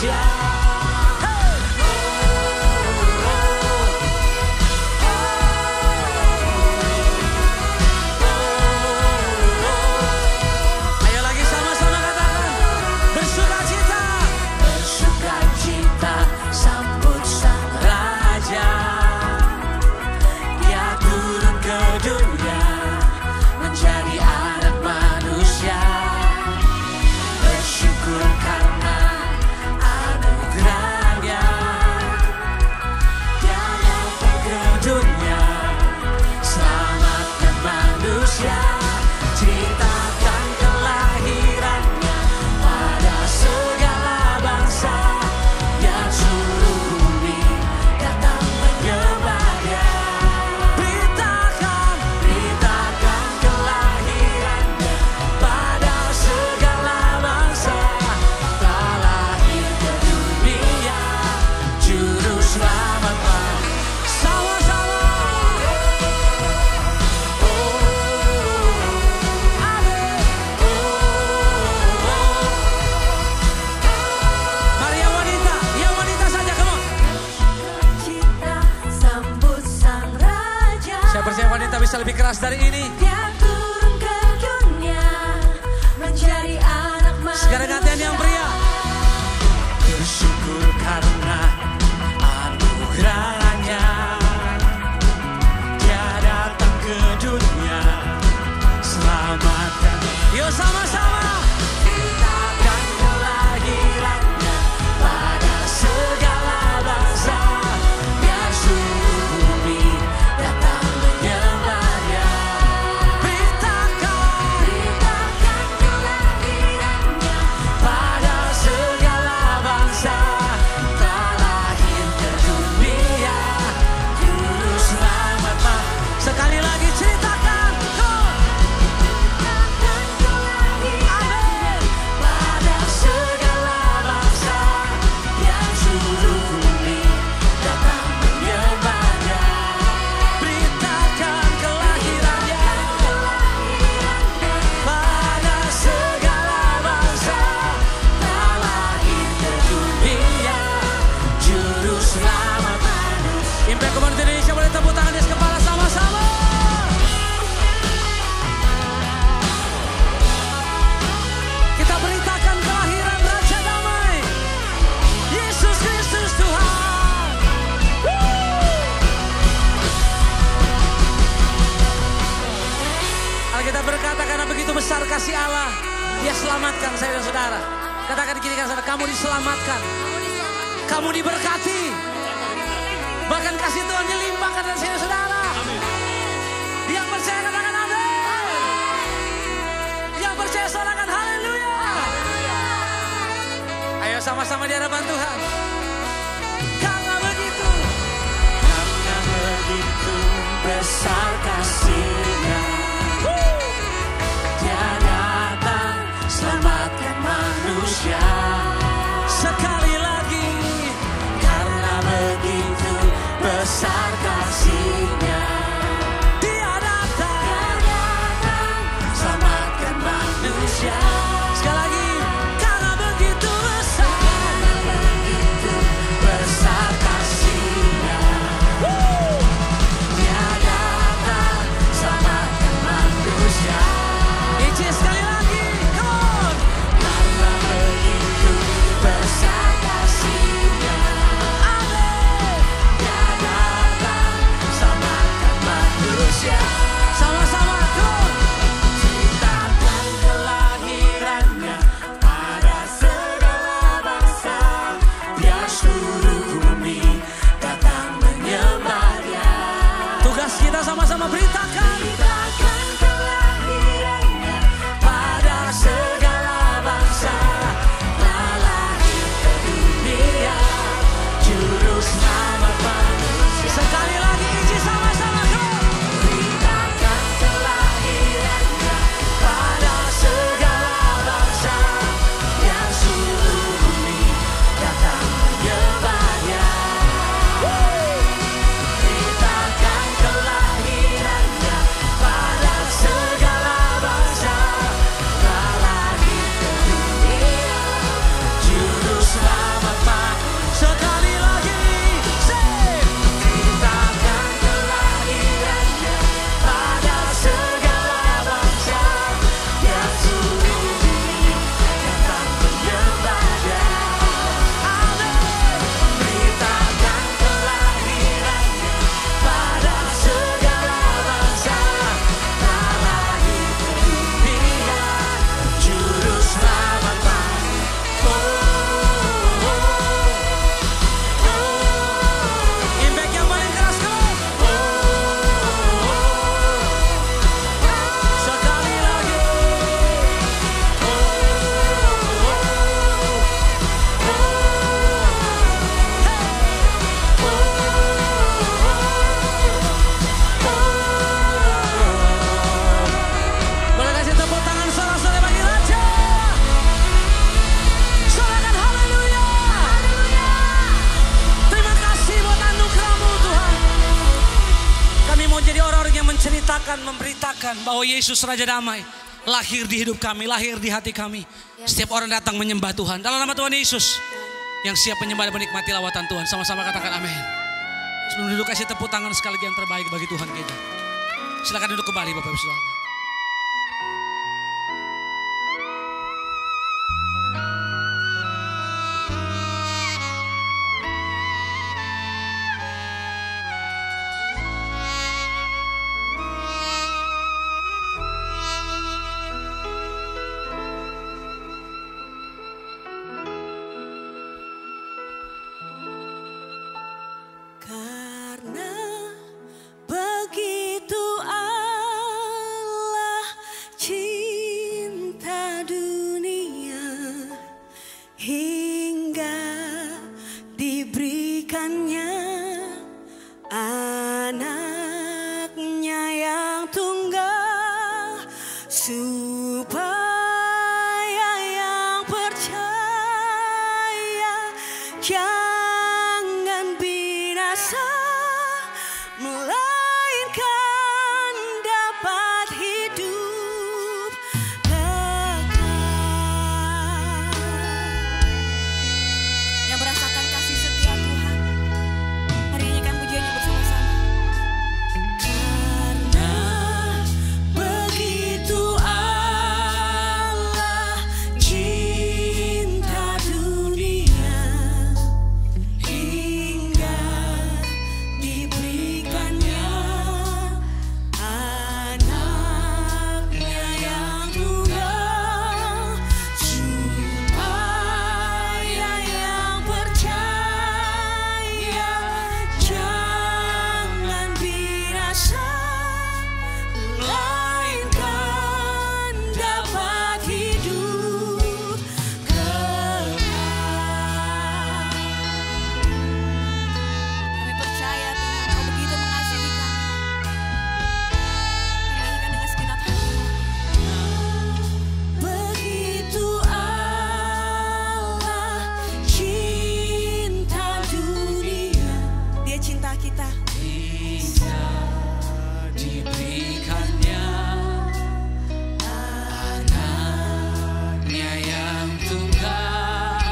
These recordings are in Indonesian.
manusia. Ayo lagi sama-sama katakan, bersukacita. Bersukacita sambut sang Raja. Dia turun ke dunia menjadi anak manusia. Bersyukur karena anugerahnya. Dia datang ke dunia selamatkan manusia. Ceritakan kelahirannya pada segala bangsa. Dia suruh bumi datang menyembah Dia. Beritakan kelahirannya pada segala bangsa. Tak lahir ke dunia juru selamat sama-sama. Mari yang wanita saja, come on. Kita sambut sang Raja. Saya percaya wanita bisa lebih keras dari ini. Dia turun ke dunia menjadi anak manusia. Sekarang gantian yang pria. Bersyukur karena anugerahnya. Dia datang ke dunia selamatkan. Yuk sama-sama. Ceritakan kelahirannya pada segala bangsa. Dia suruh bumi datang menyembah Dia. Beritakan kelahirannya pada segala bangsa. Tak lahir ke dunia juru selamat. Sekali lagi ceritakan. Go! Amin. Pada segala bangsa. Yang suruh bumi datang menyembah Dia. Beritakan kelahirannya pada segala bangsa. Tak lahir ke dunia juru selamat manusia. Impact Community Indonesia, boleh tepuk tangan di atas kepala sama-sama. Kita beritakan kelahiran Raja Damai, Yesus Kristus Tuhan. Alkitab berkata karena begitu besar kasih Allah, Dia selamatkan saya dan saudara. Katakan di kiri kanan saudara, kamu diselamatkan, kamu diberkati. Bahkan kasih Tuhan dilimpahkan dan saya dan saudara. Yang percaya katakan amin. Yang percaya sorakan haleluya. Ayo sama-sama di hadapan Tuhan. Karena begitu besar kasih-Nya. Dia datang selamatkan manusia. Sekali lagi, karena begitu besar kasih-Nya. Dia datang selamatkan manusia. Sekali lagi, karena begitu besar kasih-Nya. Dia datang bahwa Yesus Raja Damai lahir di hidup kami, lahir di hati kami. Setiap orang datang menyembah Tuhan dalam nama Tuhan Yesus. Yang siap menyembah dan menikmati lawatan Tuhan, sama-sama katakan amin. Sebelum duduk kasih tepuk tangan sekali lagi yang terbaik bagi Tuhan kita. Silakan duduk kembali Bapak Ibu Saudara. Jangan binasa, melainkan dapat hidup kekal. Yang merasakan kasih setia Tuhan, mari nyanyikan pujiannya bersama-sama. Karena begitu Allah cinta dunia, hingga diberikannya anaknya yang tunggal, supaya yang percaya jangan binasa, melainkan dapat hidup kekal. Kami percaya Tuhan, Kau begitu mengasihi kami. Nyanyikan dengan segenap hati. Begitu Allah cinta dunia, Dia cinta kita. Hingga diberikannya anaknya yang tunggal,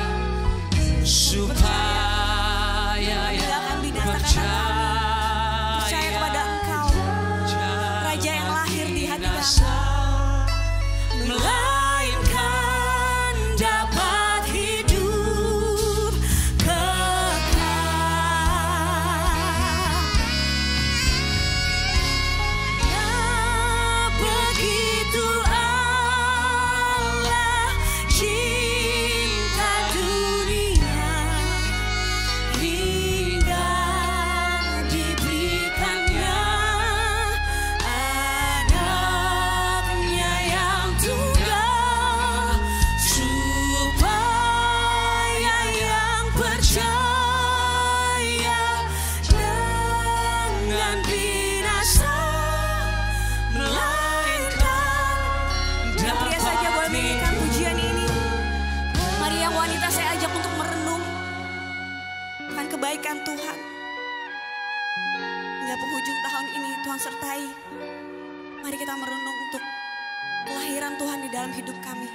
supaya yang Percaya kepada Engkau, Raja yang lahir di hati kami, melainkan dapat hidup kekal. Ya begitu Allah cinta dunia, hingga diberikannya anaknya yang tunggal, supaya yang percaya jangan binasa, melainkan yang pria saja boleh menyanyikan pujian ini. Mari yang wanita saya ajak untuk merenung akan kebaikan Tuhan. Hingga penghujung tahun ini Tuhan sertai. Mari kita merenung untuk kelahiran Tuhan di dalam hidup kami.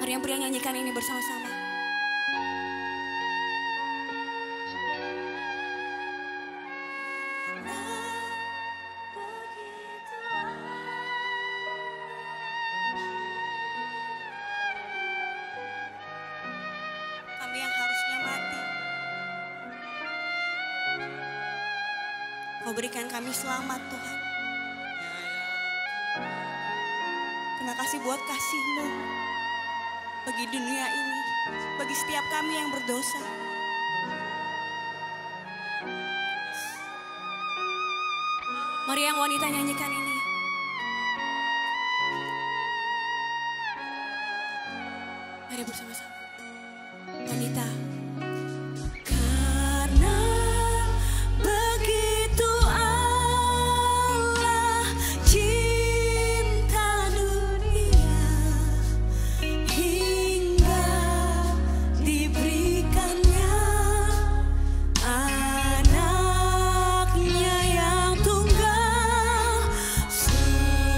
Mari yang pria nyanyikan ini bersama-sama. Kami yang harusnya mati, Kau berikan kami selamat Tuhan. Terima kasih buat kasih-Mu bagi dunia ini, bagi setiap kami yang berdosa. Mari yang wanita nyanyikan ini. Mari bersama-sama. Wanita. Karena begitu Allah cinta dunia, hingga diberikannya anaknya yang tunggal, supaya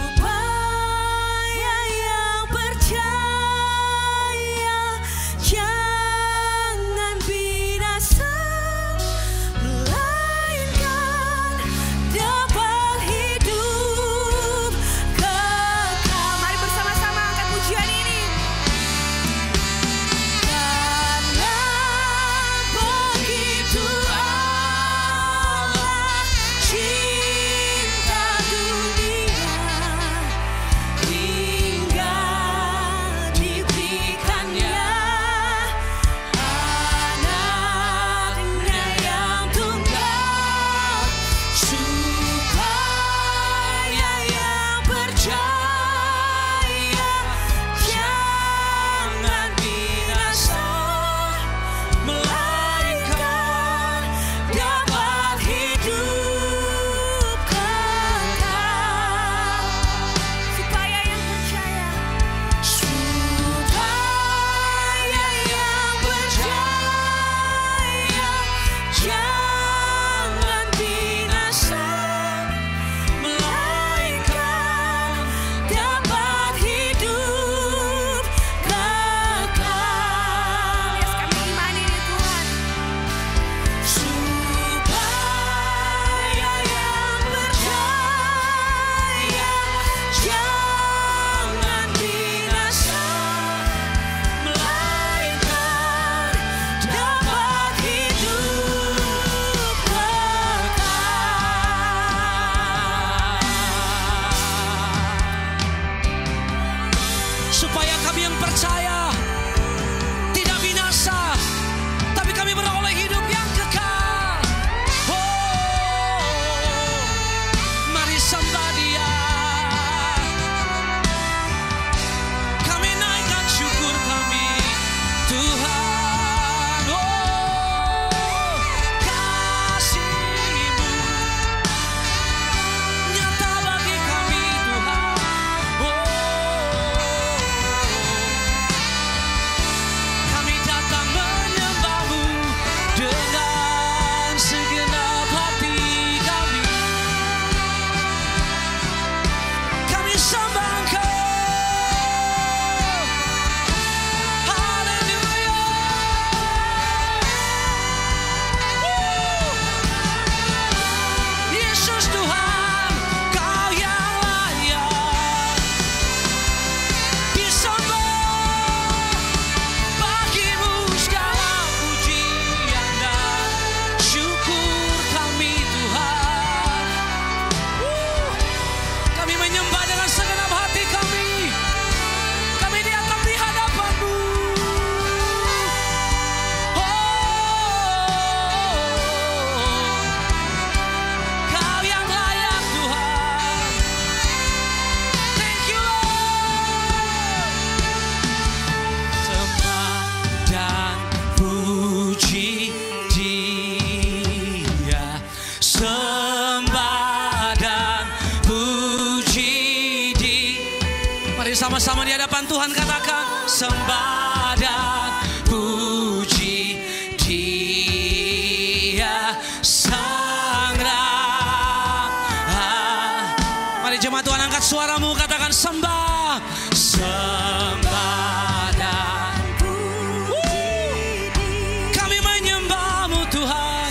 supaya kami yang percaya tidak binasa, tapi kami beroleh hidup yang kekal. Oh, mari sembah Dia. Kami naikkan syukur kami, Tuhan. Oh, kasih-Mu nyata bagi kami, Tuhan. Oh, kami datang menyembah-Mu dengan segenap hati kami. Kami sembah Engkau. Haleluya. Yesus Tuhan, Kau yang layak disembah. Bagi-Mu segala pujian dan syukur kami, Tuhan. Kami menyembah dengan segenap hati kami. Kami datang di hadapan-Mu. Kau yang layak, Tuhan. Thank you, Lord. Sembah dan puji Dia. Sembah dan puji Dia. Mari sama-sama di hadapan Tuhan katakan, sembah dan puji Dia Sang Raja. Mari jemaat Tuhan angkat suaramu, katakan sembah. Sembah dan kami menyembah-Mu, Tuhan.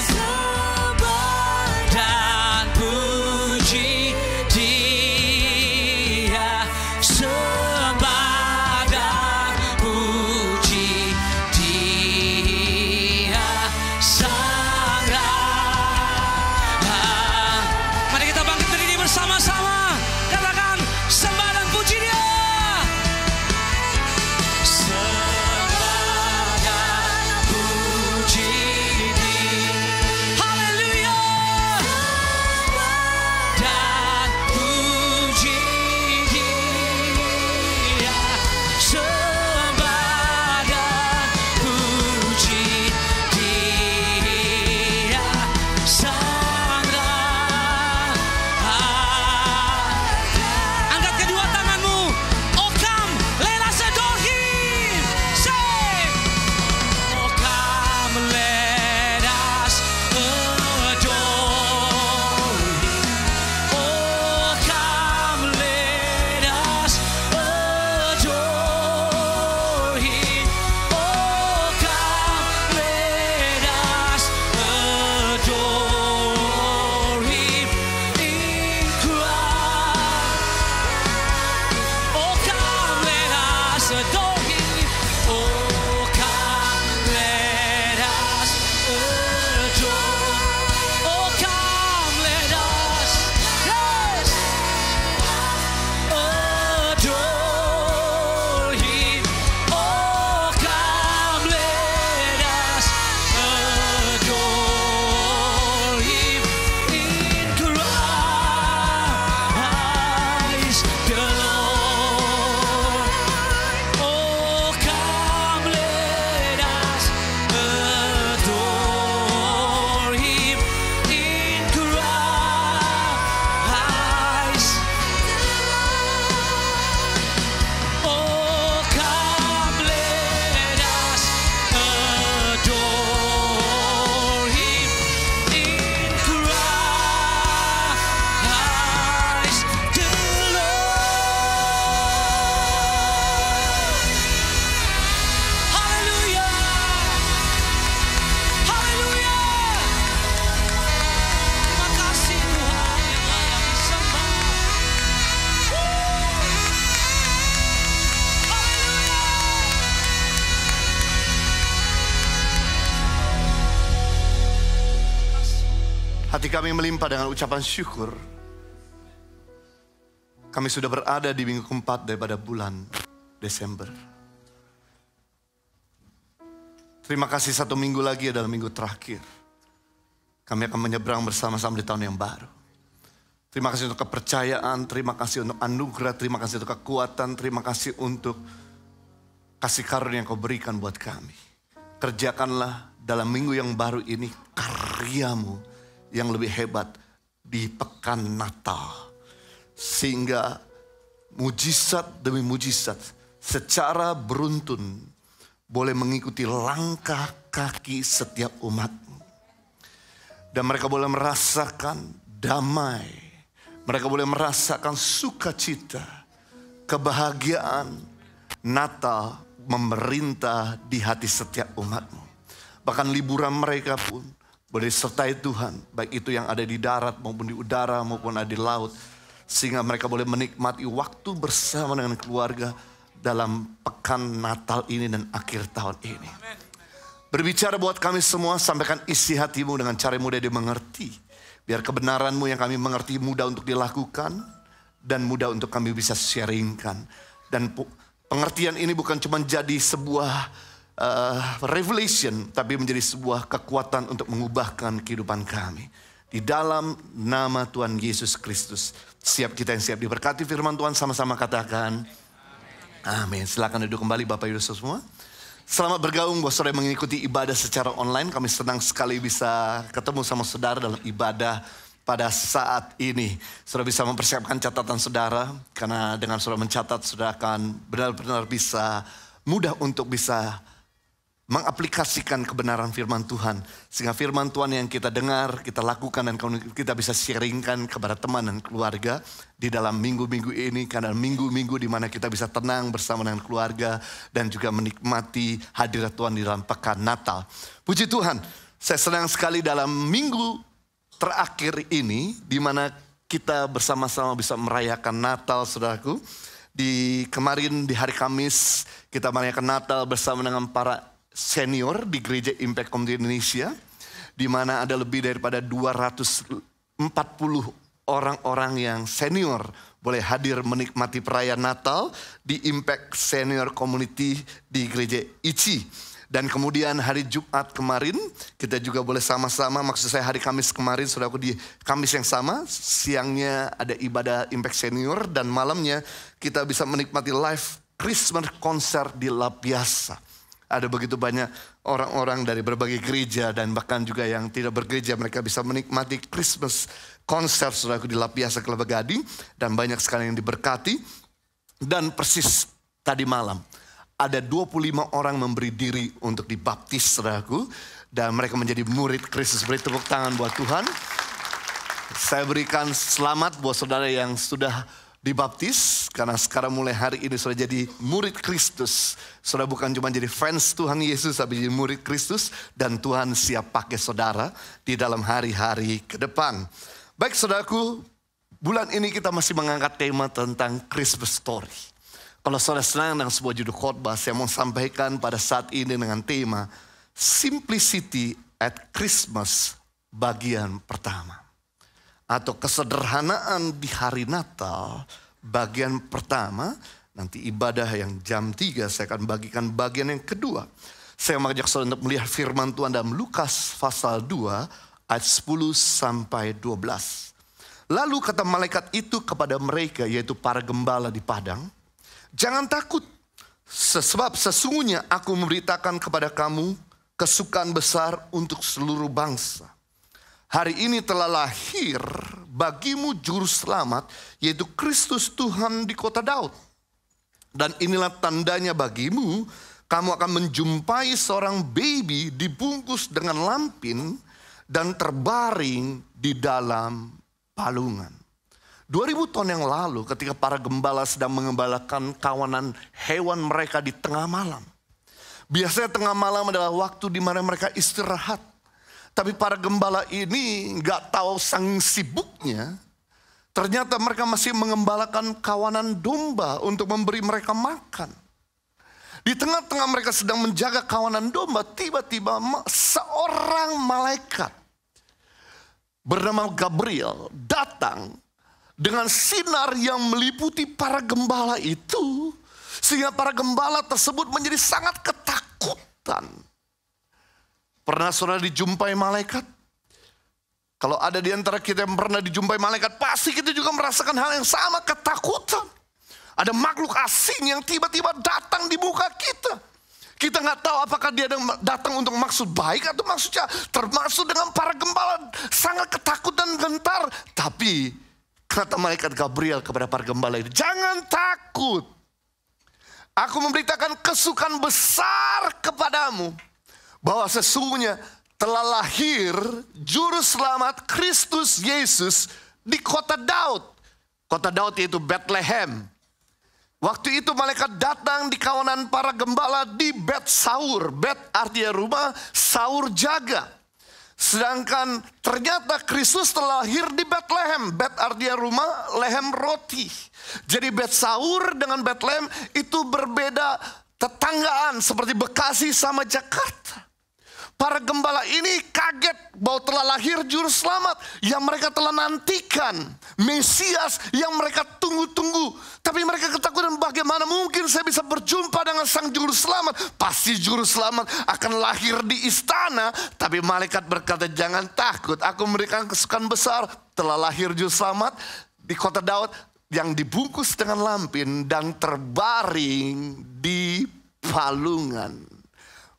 Dan puji Dia. Sembah dan puji Dia Sang Raja. Mari kita bangkit berdiri bersama-sama. Katakan sembah dan puji Dia. Sembah dan puji Dia. Haleluya. Dan puji Dia. Sembah dan puji Dia Sang Raja. Angkat kedua tanganmu. Oh come, let us adore Him. Say, oh come, let us adore Him. Oh come, let us adore Him. Oh come, let us adore Him in Christ. Oh come, let us adore Him. Oh come, let us adore. Oh come, let us, yes, adore Him. Oh come, let us adore Him in Christ the Lord. Oh come, let us adore Him in Christ. Oh come, let us adore Him in Christ the Lord. Haleluya. Haleluya. Terima kasih Tuhan yang layak disembah. Haleluya. Hati kami melimpah dengan ucapan syukur. Kami sudah berada di minggu keempat daripada bulan Desember. Terima kasih 1 minggu lagi adalah minggu terakhir. Kami akan menyeberang bersama-sama di tahun yang baru. Terima kasih untuk kepercayaan, terima kasih untuk anugerah, terima kasih untuk kekuatan, terima kasih untuk kasih karunia yang kau berikan buat kami. Kerjakanlah dalam minggu yang baru ini karyamu yang lebih hebat di pekan Natal. Sehingga mujizat demi mujizat secara beruntun boleh mengikuti langkah kaki setiap umatmu. Dan mereka boleh merasakan damai. Mereka boleh merasakan sukacita, kebahagiaan Natal memerintah di hati setiap umatmu. Bahkan liburan mereka pun boleh disertai Tuhan. Baik itu yang ada di darat maupun di udara maupun ada di laut. Sehingga mereka boleh menikmati waktu bersama dengan keluarga dalam pekan Natal ini dan akhir tahun ini. Berbicara buat kami semua, sampaikan isi hatimu dengan cara mudah dimengerti. Biar kebenaranmu yang kami mengerti mudah untuk dilakukan dan mudah untuk kami bisa sharingkan. Dan pengertian ini bukan cuma jadi sebuah revelation, tapi menjadi sebuah kekuatan untuk mengubahkan kehidupan kami. Di dalam nama Tuhan Yesus Kristus, siap kita yang siap diberkati firman Tuhan, sama-sama katakan amin. Silakan duduk kembali Bapak Ibu semua. Selamat bergabung buat saudara yang mengikuti ibadah secara online. Kami senang sekali bisa ketemu sama saudara dalam ibadah pada saat ini. Saudara bisa mempersiapkan catatan saudara, karena dengan saudara mencatat, saudara akan benar-benar bisa mudah untuk bisa mengaplikasikan kebenaran firman Tuhan. Sehingga firman Tuhan yang kita dengar, kita lakukan dan kita bisa sharingkan kepada teman dan keluarga di dalam minggu-minggu ini. Karena minggu-minggu di mana kita bisa tenang bersama dengan keluarga dan juga menikmati hadirat Tuhan di dalam pekan Natal. Puji Tuhan, saya senang sekali dalam minggu terakhir ini di mana kita bersama-sama bisa merayakan Natal, saudaraku. Kemarin di hari Kamis kita merayakan Natal bersama dengan para senior di Gereja Impact Community Indonesia, di mana ada lebih daripada 240 orang-orang yang senior boleh hadir menikmati perayaan Natal di Impact Senior Community di Gereja ICI. Dan kemudian hari Jumat kemarin kita juga boleh sama-sama, maksud saya hari Kamis kemarin, saudaraku, di Kamis yang sama, siangnya ada ibadah Impact Senior dan malamnya kita bisa menikmati live Christmas konser di La Piazza. Ada begitu banyak orang-orang dari berbagai gereja dan bahkan juga yang tidak bergereja, mereka bisa menikmati Christmas konser saudaraku di La Piazza Kelapa Gading, dan banyak sekali yang diberkati. Dan persis tadi malam ada 25 orang memberi diri untuk dibaptis saudaraku, dan mereka menjadi murid Kristus. Beri tepuk tangan buat Tuhan. Saya berikan selamat buat saudara yang sudah dibaptis, karena sekarang mulai hari ini sudah jadi murid Kristus. Saudara bukan cuma jadi fans Tuhan Yesus, tapi jadi murid Kristus, dan Tuhan siap pakai saudara di dalam hari-hari ke depan. Baik saudaraku, bulan ini kita masih mengangkat tema tentang Christmas story. Kalau saudara senang dengan sebuah judul khotbah, saya mau sampaikan pada saat ini dengan tema Simplicity at Christmas bagian pertama. Atau kesederhanaan di hari Natal bagian pertama. Nanti ibadah yang jam 3 saya akan bagikan bagian yang kedua. Saya mengajak saudara untuk melihat firman Tuhan dalam Lukas pasal 2 ayat 10 sampai 12. Lalu kata malaikat itu kepada mereka, yaitu para gembala di padang, jangan takut, sebab sesungguhnya aku memberitakan kepada kamu kesukaan besar untuk seluruh bangsa. Hari ini telah lahir bagimu juru selamat, yaitu Kristus Tuhan di kota Daud. Dan inilah tandanya bagimu, kamu akan menjumpai seorang baby dibungkus dengan lampin dan terbaring di dalam palungan. 2000 tahun yang lalu ketika para gembala sedang mengembalakan kawanan hewan mereka di tengah malam. Biasanya tengah malam adalah waktu di mana mereka istirahat. Tapi para gembala ini nggak tahu saking sibuknya, ternyata mereka masih mengembalakan kawanan domba untuk memberi mereka makan. Di tengah-tengah mereka sedang menjaga kawanan domba, tiba-tiba seorang malaikat bernama Gabriel datang dengan sinar yang meliputi para gembala itu. Sehingga para gembala tersebut menjadi sangat ketakutan. Pernah saudara dijumpai malaikat? Kalau ada di antara kita yang pernah dijumpai malaikat, pasti kita juga merasakan hal yang sama, ketakutan. Ada makhluk asing yang tiba-tiba datang di muka kita. Kita nggak tahu apakah dia datang untuk maksud baik atau maksudnya termasuk dengan para gembala sangat ketakutan gentar. Tapi kata malaikat Gabriel kepada para gembala ini, jangan takut. Aku memberitakan kesukaan besar kepadamu, bahwa sesungguhnya telah lahir juru selamat Kristus Yesus di kota Daud. Kota Daud yaitu Bethlehem. Waktu itu malaikat datang di kawanan para gembala di Bet Saur. Bet artinya rumah, Saur jaga. Sedangkan ternyata Kristus telah lahir di Bethlehem. Bet artinya rumah, lehem roti. Jadi Bet Saur dengan Bethlehem itu berbeda tetanggaan seperti Bekasi sama Jakarta. Para gembala ini kaget bahwa telah lahir juru selamat yang mereka telah nantikan. Mesias yang mereka tunggu-tunggu. Tapi mereka ketakutan, bagaimana mungkin saya bisa berjumpa dengan sang juru selamat. Pasti juru selamat akan lahir di istana. Tapi malaikat berkata, jangan takut, aku memberikan kesukaan besar. Telah lahir juru selamat di kota Daud yang dibungkus dengan lampin dan terbaring di palungan.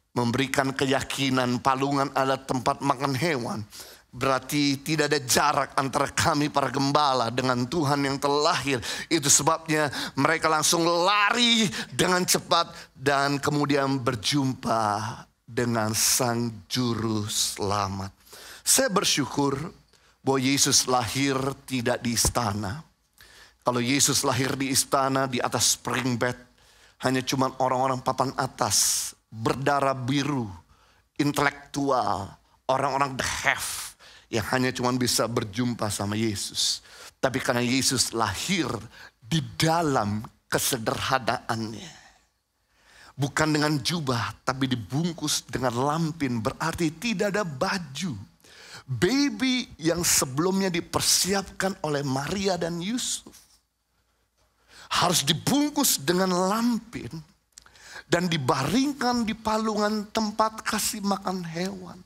Memberikan keyakinan palungan adalah tempat makan hewan. Berarti tidak ada jarak antara kami para gembala dengan Tuhan yang telah lahir. Itu sebabnya mereka langsung lari dengan cepat dan kemudian berjumpa dengan sang juru selamat. Saya bersyukur bahwa Yesus lahir tidak di istana. Kalau Yesus lahir di istana di atas spring bed, hanya cuma orang-orang papan atas, berdarah biru, intelektual, orang-orang the have yang hanya cuma bisa berjumpa sama Yesus. Tapi karena Yesus lahir di dalam kesederhanaannya, bukan dengan jubah tapi dibungkus dengan lampin, berarti tidak ada baju. Baby yang sebelumnya dipersiapkan oleh Maria dan Yusuf harus dibungkus dengan lampin dan dibaringkan di palungan tempat kasih makan hewan.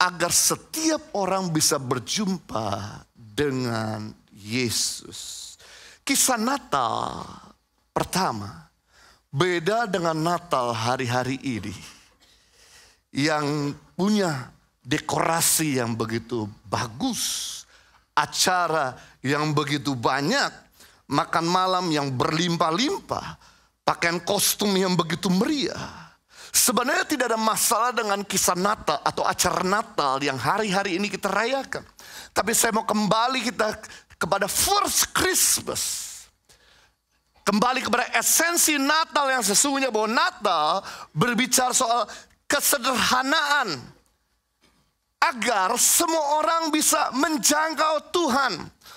Agar setiap orang bisa berjumpa dengan Yesus. Kisah Natal pertama beda dengan Natal hari-hari ini. Yang punya dekorasi yang begitu bagus. Acara yang begitu banyak. Makan malam yang berlimpah-limpah. Pakaian kostum yang begitu meriah. Sebenarnya tidak ada masalah dengan kisah Natal atau acara Natal yang hari-hari ini kita rayakan. Tapi saya mau kembali kita kepada first Christmas. Kembali kepada esensi Natal yang sesungguhnya, bahwa Natal berbicara soal kesederhanaan. Agar semua orang bisa menjangkau Tuhan.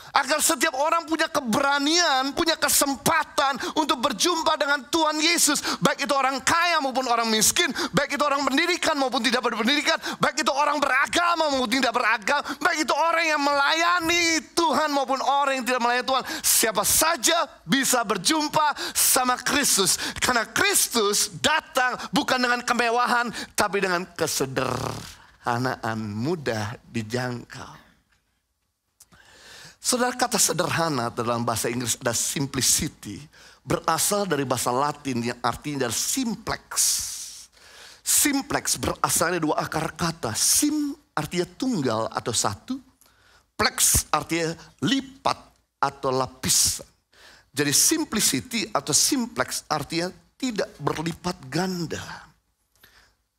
Agar setiap orang punya keberanian, punya kesempatan untuk berjumpa dengan Tuhan Yesus. Baik itu orang kaya maupun orang miskin. Baik itu orang pendidikan maupun tidak berpendidikan. Baik itu orang beragama maupun tidak beragama. Baik itu orang yang melayani Tuhan maupun orang yang tidak melayani Tuhan. Siapa saja bisa berjumpa sama Kristus. Karena Kristus datang bukan dengan kemewahan, tapi dengan kesederhanaan, mudah dijangkau. Saudara, kata sederhana dalam bahasa Inggris ada simplicity. Berasal dari bahasa Latin yang artinya dari simplex. Simplex berasal dari dua akar kata. Sim artinya tunggal atau satu. Plex artinya lipat atau lapisan. Jadi simplicity atau simplex artinya tidak berlipat ganda.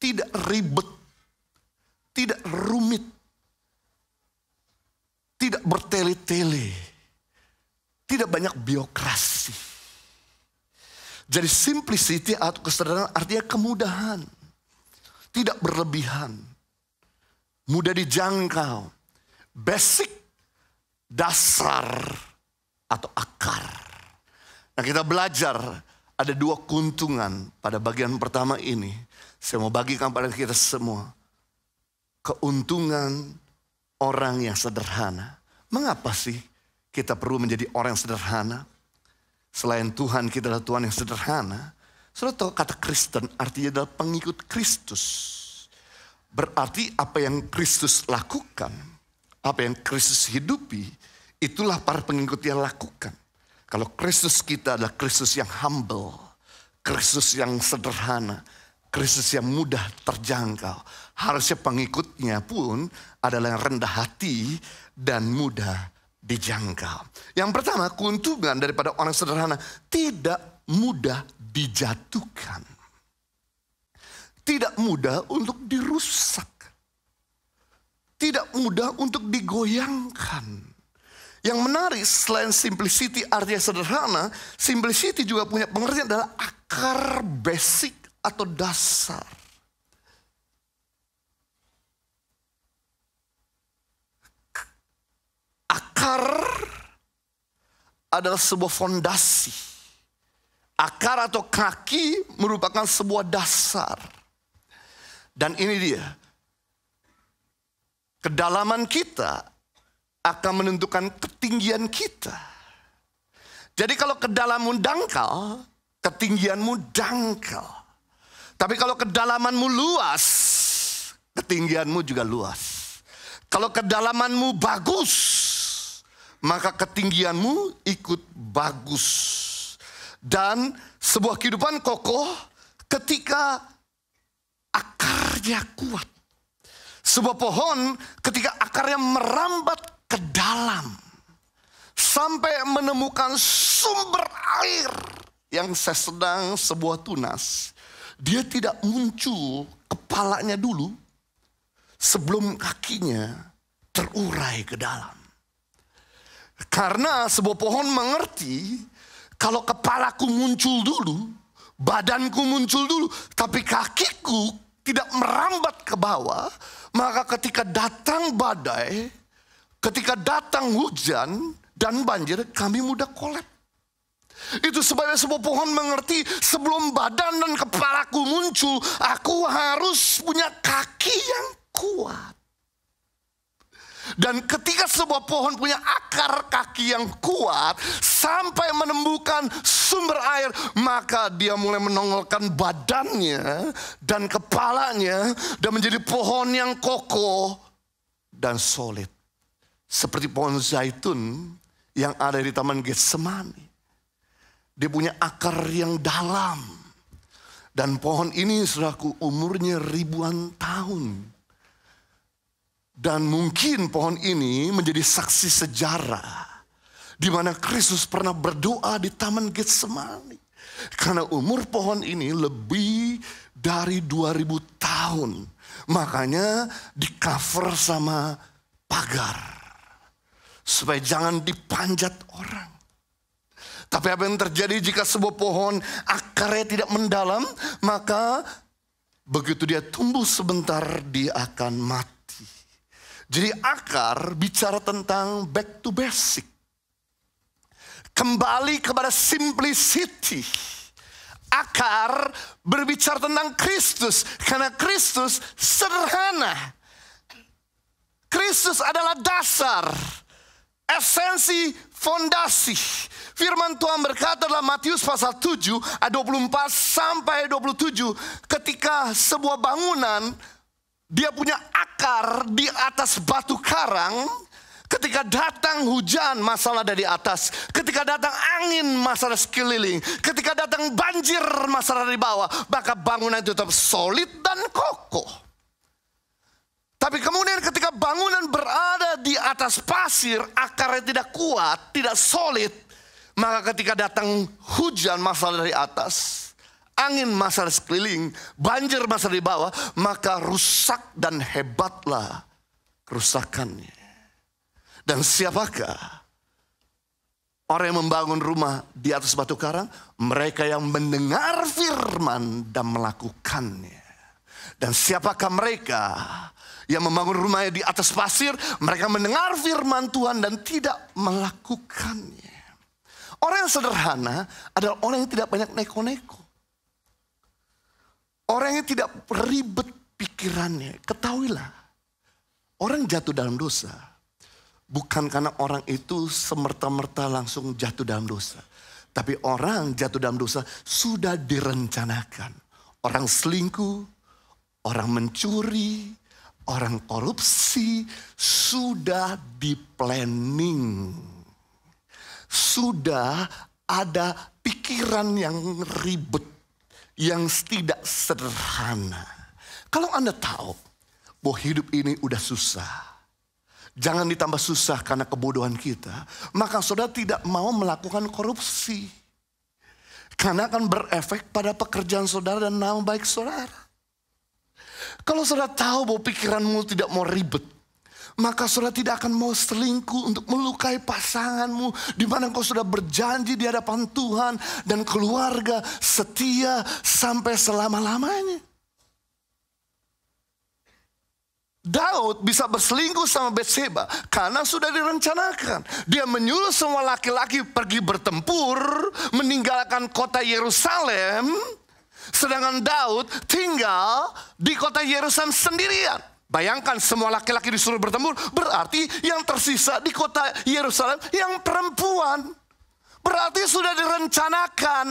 Tidak ribet. Tidak rumit. Tidak bertele-tele. Tidak banyak birokrasi. Jadi simplicity atau kesederhanaan artinya kemudahan. Tidak berlebihan. Mudah dijangkau. Basic, dasar, atau akar. Nah, kita belajar ada dua keuntungan pada bagian pertama ini. Saya mau bagikan pada kita semua. Keuntungan orang yang sederhana. Mengapa sih kita perlu menjadi orang yang sederhana? Selain Tuhan kita adalah Tuhan yang sederhana. Saudara tahu kata Kristen artinya adalah pengikut Kristus. Berarti apa yang Kristus lakukan, apa yang Kristus hidupi, itulah para pengikut yang lakukan. Kalau Kristus kita adalah Kristus yang humble, Kristus yang sederhana, Kristus yang mudah terjangkau. Harusnya pengikutnya pun adalah yang rendah hati dan mudah dijangkau. Yang pertama, keuntungan daripada orang sederhana tidak mudah dijatuhkan. Tidak mudah untuk dirusak. Tidak mudah untuk digoyangkan. Yang menarik selain simplicity artinya sederhana, simplicity juga punya pengertian adalah akar basic atau dasar. Akar adalah sebuah fondasi. Akar atau kaki merupakan sebuah dasar. Dan ini dia. Kedalaman kita akan menentukan ketinggian kita. Jadi kalau kedalamanmu dangkal, ketinggianmu dangkal. Tapi kalau kedalamanmu luas, ketinggianmu juga luas. Kalau kedalamanmu bagus, maka ketinggianmu ikut bagus. Dan sebuah kehidupan kokoh ketika akarnya kuat. Sebuah pohon ketika akarnya merambat ke dalam. Sampai menemukan sumber air yang sedang sebuah tunas. Dia tidak muncul kepalanya dulu sebelum kakinya terurai ke dalam. Karena sebuah pohon mengerti kalau kepalaku muncul dulu, badanku muncul dulu, tapi kakiku tidak merambat ke bawah, maka ketika datang badai, ketika datang hujan dan banjir, kami mudah kolap. Itu sebabnya sebuah pohon mengerti sebelum badan dan kepalaku muncul, aku harus punya kaki yang kuat. Dan ketika sebuah pohon punya akar kaki yang kuat sampai menemukan sumber air, maka dia mulai menongolkan badannya dan kepalanya dan menjadi pohon yang kokoh dan solid. Seperti pohon zaitun yang ada di Taman Getsemani. Dia punya akar yang dalam. Dan pohon ini saudaraku umurnya ribuan tahun. Dan mungkin pohon ini menjadi saksi sejarah di mana Kristus pernah berdoa di Taman Getsemani. Karena umur pohon ini lebih dari 2000 tahun. Makanya di cover sama pagar. Supaya jangan dipanjat orang. Tapi apa yang terjadi jika sebuah pohon akarnya tidak mendalam, maka begitu dia tumbuh sebentar dia akan mati. Jadi akar bicara tentang back to basic. Kembali kepada simplicity. Akar berbicara tentang Kristus. Karena Kristus sederhana. Kristus adalah dasar. Esensi, fondasi. Firman Tuhan berkata dalam Matius pasal 7 ayat 24 sampai 27. Ketika sebuah bangunan dia punya akar di atas batu karang. Ketika datang hujan, masalah dari atas. Ketika datang angin, masalah sekeliling. Ketika datang banjir, masalah dari bawah. Maka bangunan itu tetap solid dan kokoh. Tapi kemudian ketika bangunan berada di atas pasir, akarnya tidak kuat, tidak solid. Maka ketika datang hujan, masalah dari atas. Angin masalah sekeliling, banjir masalah di bawah, maka rusak dan hebatlah kerusakannya. Dan siapakah orang yang membangun rumah di atas batu karang? Mereka yang mendengar firman dan melakukannya. Dan siapakah mereka yang membangun rumahnya di atas pasir? Mereka mendengar firman Tuhan dan tidak melakukannya. Orang yang sederhana adalah orang yang tidak banyak neko-neko. Orang yang tidak ribet pikirannya. Ketahuilah, orang jatuh dalam dosa bukan karena orang itu semerta-merta langsung jatuh dalam dosa. Tapi orang jatuh dalam dosa sudah direncanakan. Orang selingkuh, orang mencuri, orang korupsi, sudah di-planning. Sudah ada pikiran yang ribet, yang tidak sederhana. Kalau Anda tahu bahwa hidup ini udah susah, jangan ditambah susah karena kebodohan kita, maka saudara tidak mau melakukan korupsi. Karena akan berefek pada pekerjaan saudara dan nama baik saudara. Kalau saudara tahu bahwa pikiranmu tidak mau ribet, maka saudara tidak akan mau selingkuh untuk melukai pasanganmu. Di mana kau sudah berjanji di hadapan Tuhan dan keluarga setia sampai selama-lamanya. Daud bisa berselingkuh sama Batseba karena sudah direncanakan. Dia menyuruh semua laki-laki pergi bertempur, meninggalkan kota Yerusalem. Sedangkan Daud tinggal di kota Yerusalem sendirian. Bayangkan semua laki-laki disuruh bertempur, berarti yang tersisa di kota Yerusalem yang perempuan. Berarti sudah direncanakan.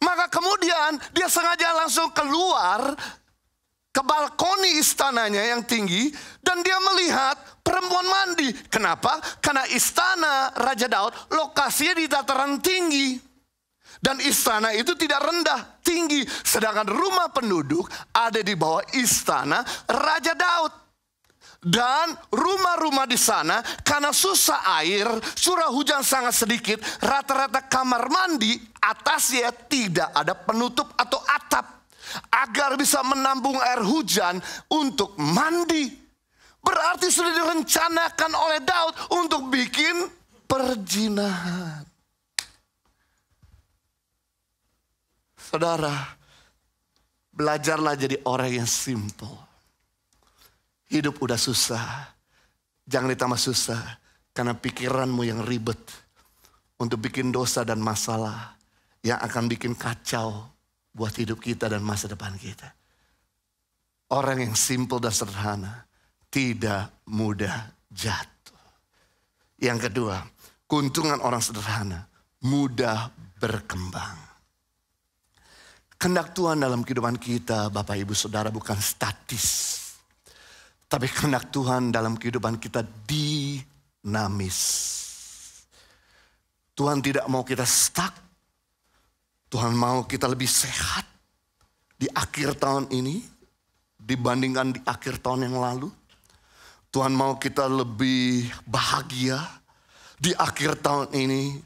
Maka kemudian dia sengaja langsung keluar ke balkoni istananya yang tinggi. Dan dia melihat perempuan mandi. Kenapa? Karena istana Raja Daud lokasinya di dataran tinggi. Dan istana itu tidak rendah, tinggi. Sedangkan rumah penduduk ada di bawah istana Raja Daud. Dan rumah-rumah di sana karena susah air, curah hujan sangat sedikit, rata-rata kamar mandi atasnya tidak ada penutup atau atap. Agar bisa menampung air hujan untuk mandi. Berarti sudah direncanakan oleh Daud untuk bikin perzinahan. Saudara, belajarlah jadi orang yang simple. Hidup udah susah, jangan ditambah susah karena pikiranmu yang ribet untuk bikin dosa dan masalah yang akan bikin kacau buat hidup kita dan masa depan kita. Orang yang simple dan sederhana tidak mudah jatuh. Yang kedua, keuntungan orang sederhana mudah berkembang. Kehendak Tuhan dalam kehidupan kita, Bapak Ibu Saudara, bukan statis. Tapi kehendak Tuhan dalam kehidupan kita dinamis. Tuhan tidak mau kita stuck. Tuhan mau kita lebih sehat di akhir tahun ini dibandingkan di akhir tahun yang lalu. Tuhan mau kita lebih bahagia di akhir tahun ini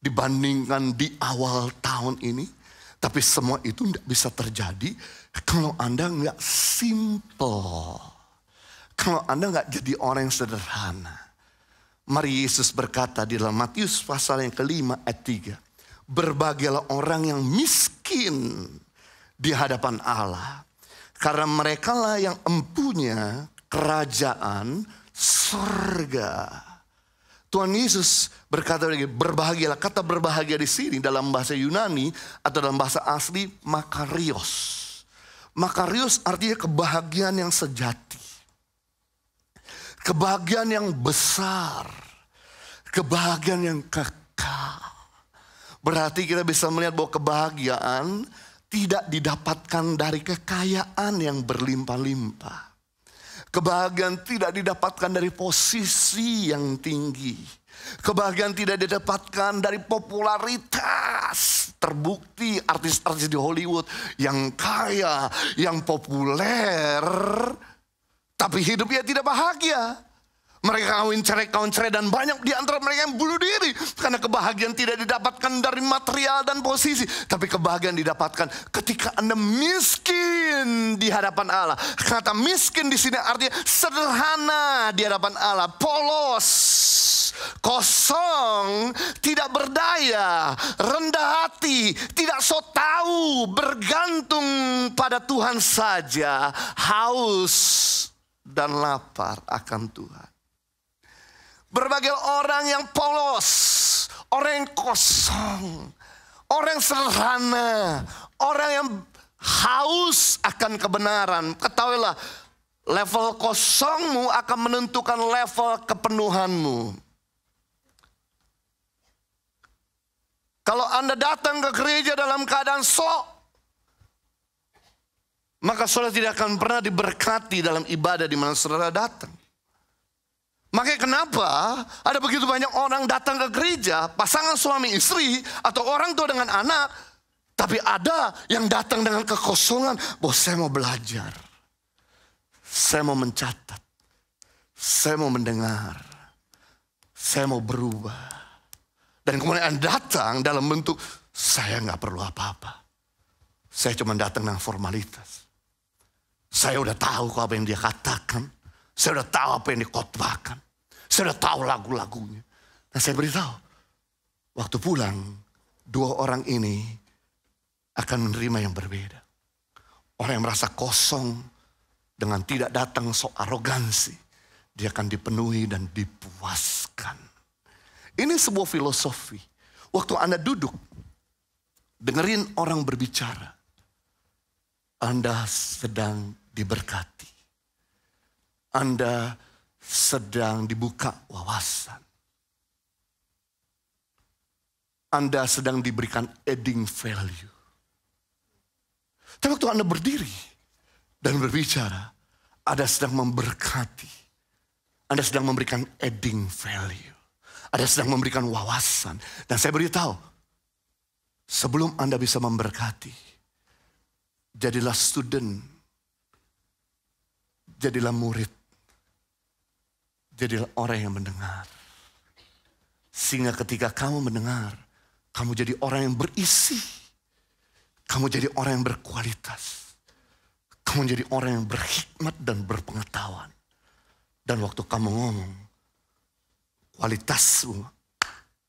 dibandingkan di awal tahun ini. Tapi semua itu tidak bisa terjadi kalau Anda nggak simple. Kalau Anda nggak jadi orang yang sederhana. Mari Yesus berkata di dalam Matius pasal yang ke-5 ayat 3. Berbahagialah orang yang miskin di hadapan Allah. Karena merekalah yang empunya kerajaan surga. Tuhan Yesus berkata lagi, berbahagialah. Kata berbahagia di sini dalam bahasa Yunani atau dalam bahasa asli makarios. Makarios artinya kebahagiaan yang sejati. Kebahagiaan yang besar. Kebahagiaan yang kekal. Berarti kita bisa melihat bahwa kebahagiaan tidak didapatkan dari kekayaan yang berlimpah-limpah. Kebahagiaan tidak didapatkan dari posisi yang tinggi. Kebahagiaan tidak didapatkan dari popularitas. Terbukti artis-artis di Hollywood yang kaya, yang populer, tapi hidupnya tidak bahagia. Mereka kawin cerai dan banyak di antara mereka yang bunuh diri. Karena kebahagiaan tidak didapatkan dari material dan posisi. Tapi kebahagiaan didapatkan ketika Anda miskin di hadapan Allah. Kata miskin di sini artinya sederhana di hadapan Allah. Polos, kosong, tidak berdaya, rendah hati, tidak so tahu, bergantung pada Tuhan saja. Haus dan lapar akan Tuhan. Berbagai orang yang polos, orang yang kosong, orang yang sederhana, orang yang haus akan kebenaran. Ketahuilah, level kosongmu akan menentukan level kepenuhanmu. Kalau Anda datang ke gereja dalam keadaan sok, maka saudara tidak akan pernah diberkati dalam ibadah di mana saudara datang. Makanya kenapa ada begitu banyak orang datang ke gereja, pasangan suami istri atau orang tua dengan anak, tapi ada yang datang dengan kekosongan. Bahwa saya mau belajar, saya mau mencatat, saya mau mendengar, saya mau berubah. Dan kemudian datang dalam bentuk, saya nggak perlu apa-apa. Saya cuma datang dengan formalitas. Saya udah tahu apa yang dia katakan. Saya udah tahu apa yang dikotbahkan. Saya udah tahu lagu-lagunya. Dan saya beritahu, waktu pulang, dua orang ini akan menerima yang berbeda. Orang yang merasa kosong dengan tidak datang sok arogansi, dia akan dipenuhi dan dipuaskan. Ini sebuah filosofi. Waktu Anda duduk, dengerin orang berbicara, Anda sedang diberkati. Anda sedang dibuka wawasan. Anda sedang diberikan adding value. Tapi waktu Anda berdiri dan berbicara, Anda sedang memberkati. Anda sedang memberikan adding value. Anda sedang memberikan wawasan. Dan saya beritahu, sebelum Anda bisa memberkati, jadilah student, jadilah murid, jadilah orang yang mendengar. Sehingga ketika kamu mendengar, kamu jadi orang yang berisi. Kamu jadi orang yang berkualitas. Kamu jadi orang yang berhikmat dan berpengetahuan. Dan waktu kamu ngomong, kualitasmu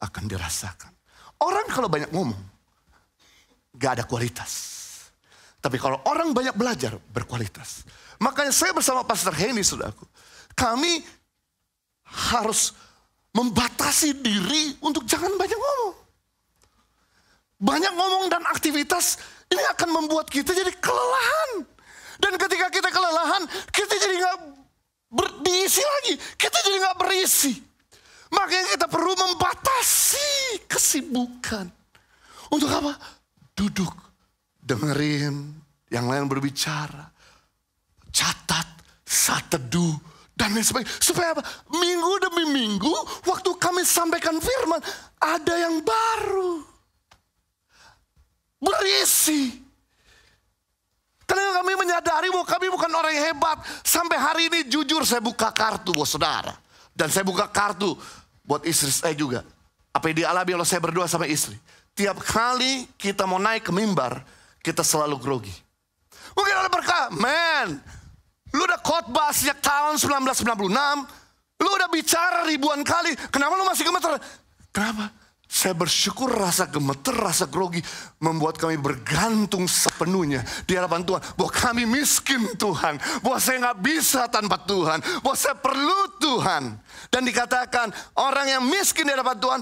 akan dirasakan. Orang kalau banyak ngomong, gak ada kualitas. Tapi kalau orang banyak belajar, berkualitas. Makanya saya bersama Pastor Henny, saudaraku, kami harus membatasi diri untuk jangan banyak ngomong. Banyak ngomong dan aktivitas ini akan membuat kita jadi kelelahan. Dan ketika kita kelelahan, kita jadi gak diisi lagi. Kita jadi gak berisi. Makanya kita perlu membatasi kesibukan. Untuk apa? Duduk, dengerin yang lain berbicara, catat, saat teduh, dan lain sebagainya. Supaya apa? Minggu demi minggu, waktu kami sampaikan firman, ada yang baru. Berisi. Karena kami menyadari bahwa kami bukan orang yang hebat. Sampai hari ini jujur saya buka kartu buat saudara. Dan saya buka kartu buat istri saya juga. Apa yang dialami kalau saya berdua sama istri. Tiap kali kita mau naik ke mimbar, kita selalu grogi. Mungkin ada berkah, man, lu udah khotbah sejak tahun 1996, lu udah bicara ribuan kali, kenapa lu masih gemeter? Kenapa? Saya bersyukur rasa gemeter, rasa grogi membuat kami bergantung sepenuhnya di hadapan Tuhan. Bahwa kami miskin Tuhan, bahwa saya gak bisa tanpa Tuhan, bahwa saya perlu Tuhan. Dan dikatakan orang yang miskin di hadapan Tuhan,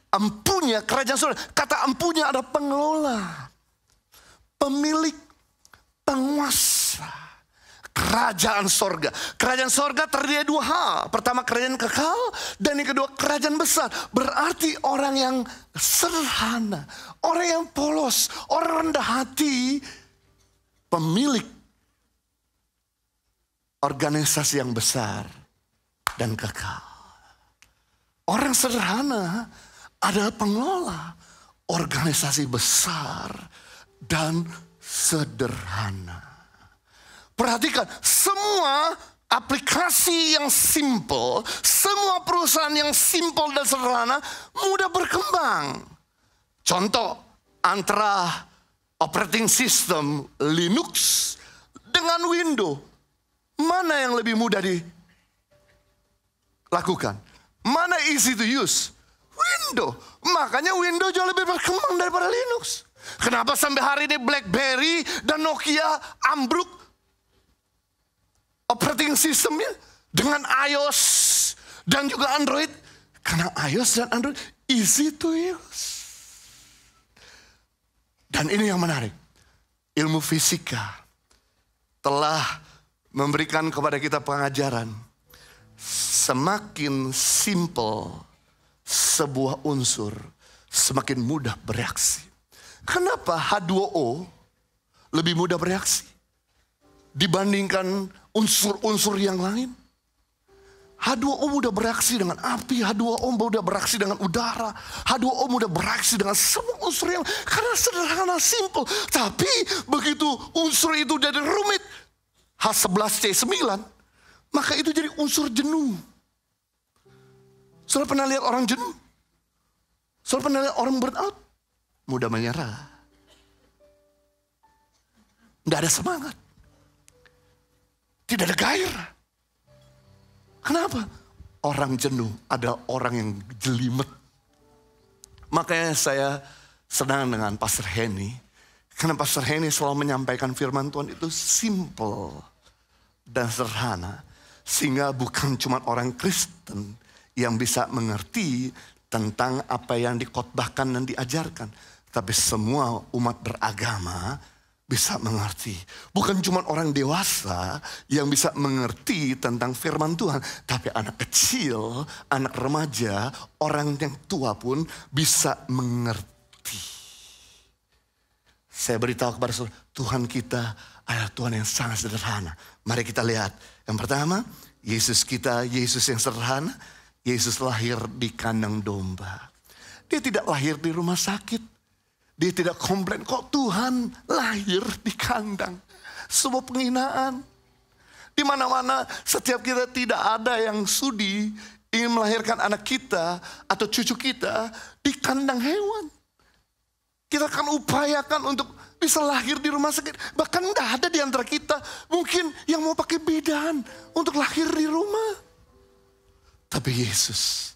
empunya kerajaan surga. Kata empunya ada pengelola, pemilik, penguasa. Kerajaan sorga. Kerajaan sorga terdiri dua hal. Pertama kerajaan kekal. Dan yang kedua kerajaan besar. Berarti orang yang sederhana. Orang yang polos. Orang rendah hati. Pemilik organisasi yang besar. Dan kekal. Orang sederhana adalah pengelola organisasi besar. Dan sederhana. Perhatikan, semua aplikasi yang simple, semua perusahaan yang simple dan sederhana mudah berkembang. Contoh, antara operating system Linux dengan Windows, mana yang lebih mudah dilakukan? Mana easy to use? Windows. Makanya Windows jauh lebih berkembang daripada Linux. Kenapa sampai hari ini BlackBerry dan Nokia ambruk operating systemnya dengan iOS dan juga Android? Karena iOS dan Android easy to use. Dan ini yang menarik. Ilmu fisika telah memberikan kepada kita pengajaran. Semakin simple sebuah unsur, semakin mudah bereaksi. Kenapa H2O lebih mudah bereaksi dibandingkan unsur-unsur yang lain? H2O mudah bereaksi dengan api, H2O mudah bereaksi dengan udara, H2O mudah bereaksi dengan semua unsur yang karena sederhana, simple. Tapi begitu unsur itu jadi rumit, H11C9, maka itu jadi unsur jenuh. Saudara pernah lihat orang jenuh? Saudara pernah lihat orang burnout? Mudah menyerah. Tidak ada semangat. Tidak ada gairah. Kenapa? Orang jenuh adalah orang yang jelimet. Makanya saya senang dengan Pastor Henny. Karena Pastor Henny selalu menyampaikan firman Tuhan itu simple dan sederhana. Sehingga bukan cuma orang Kristen yang bisa mengerti tentang apa yang dikhotbahkan dan diajarkan. Tapi semua umat beragama bisa mengerti. Bukan cuma orang dewasa yang bisa mengerti tentang firman Tuhan. Tapi anak kecil, anak remaja, orang yang tua pun bisa mengerti. Saya beritahu kepada saudara, Tuhan kita adalah Tuhan yang sangat sederhana. Mari kita lihat. Yang pertama, Yesus kita, Yesus yang sederhana. Yesus lahir di kandang domba. Dia tidak lahir di rumah sakit. Dia tidak komplain, kok Tuhan lahir di kandang. Sebuah penghinaan. Di mana-mana setiap kita tidak ada yang sudi ingin melahirkan anak kita atau cucu kita di kandang hewan. Kita akan upayakan untuk bisa lahir di rumah sakit. Bahkan tidak ada di antara kita mungkin yang mau pakai bidan untuk lahir di rumah. Tapi Yesus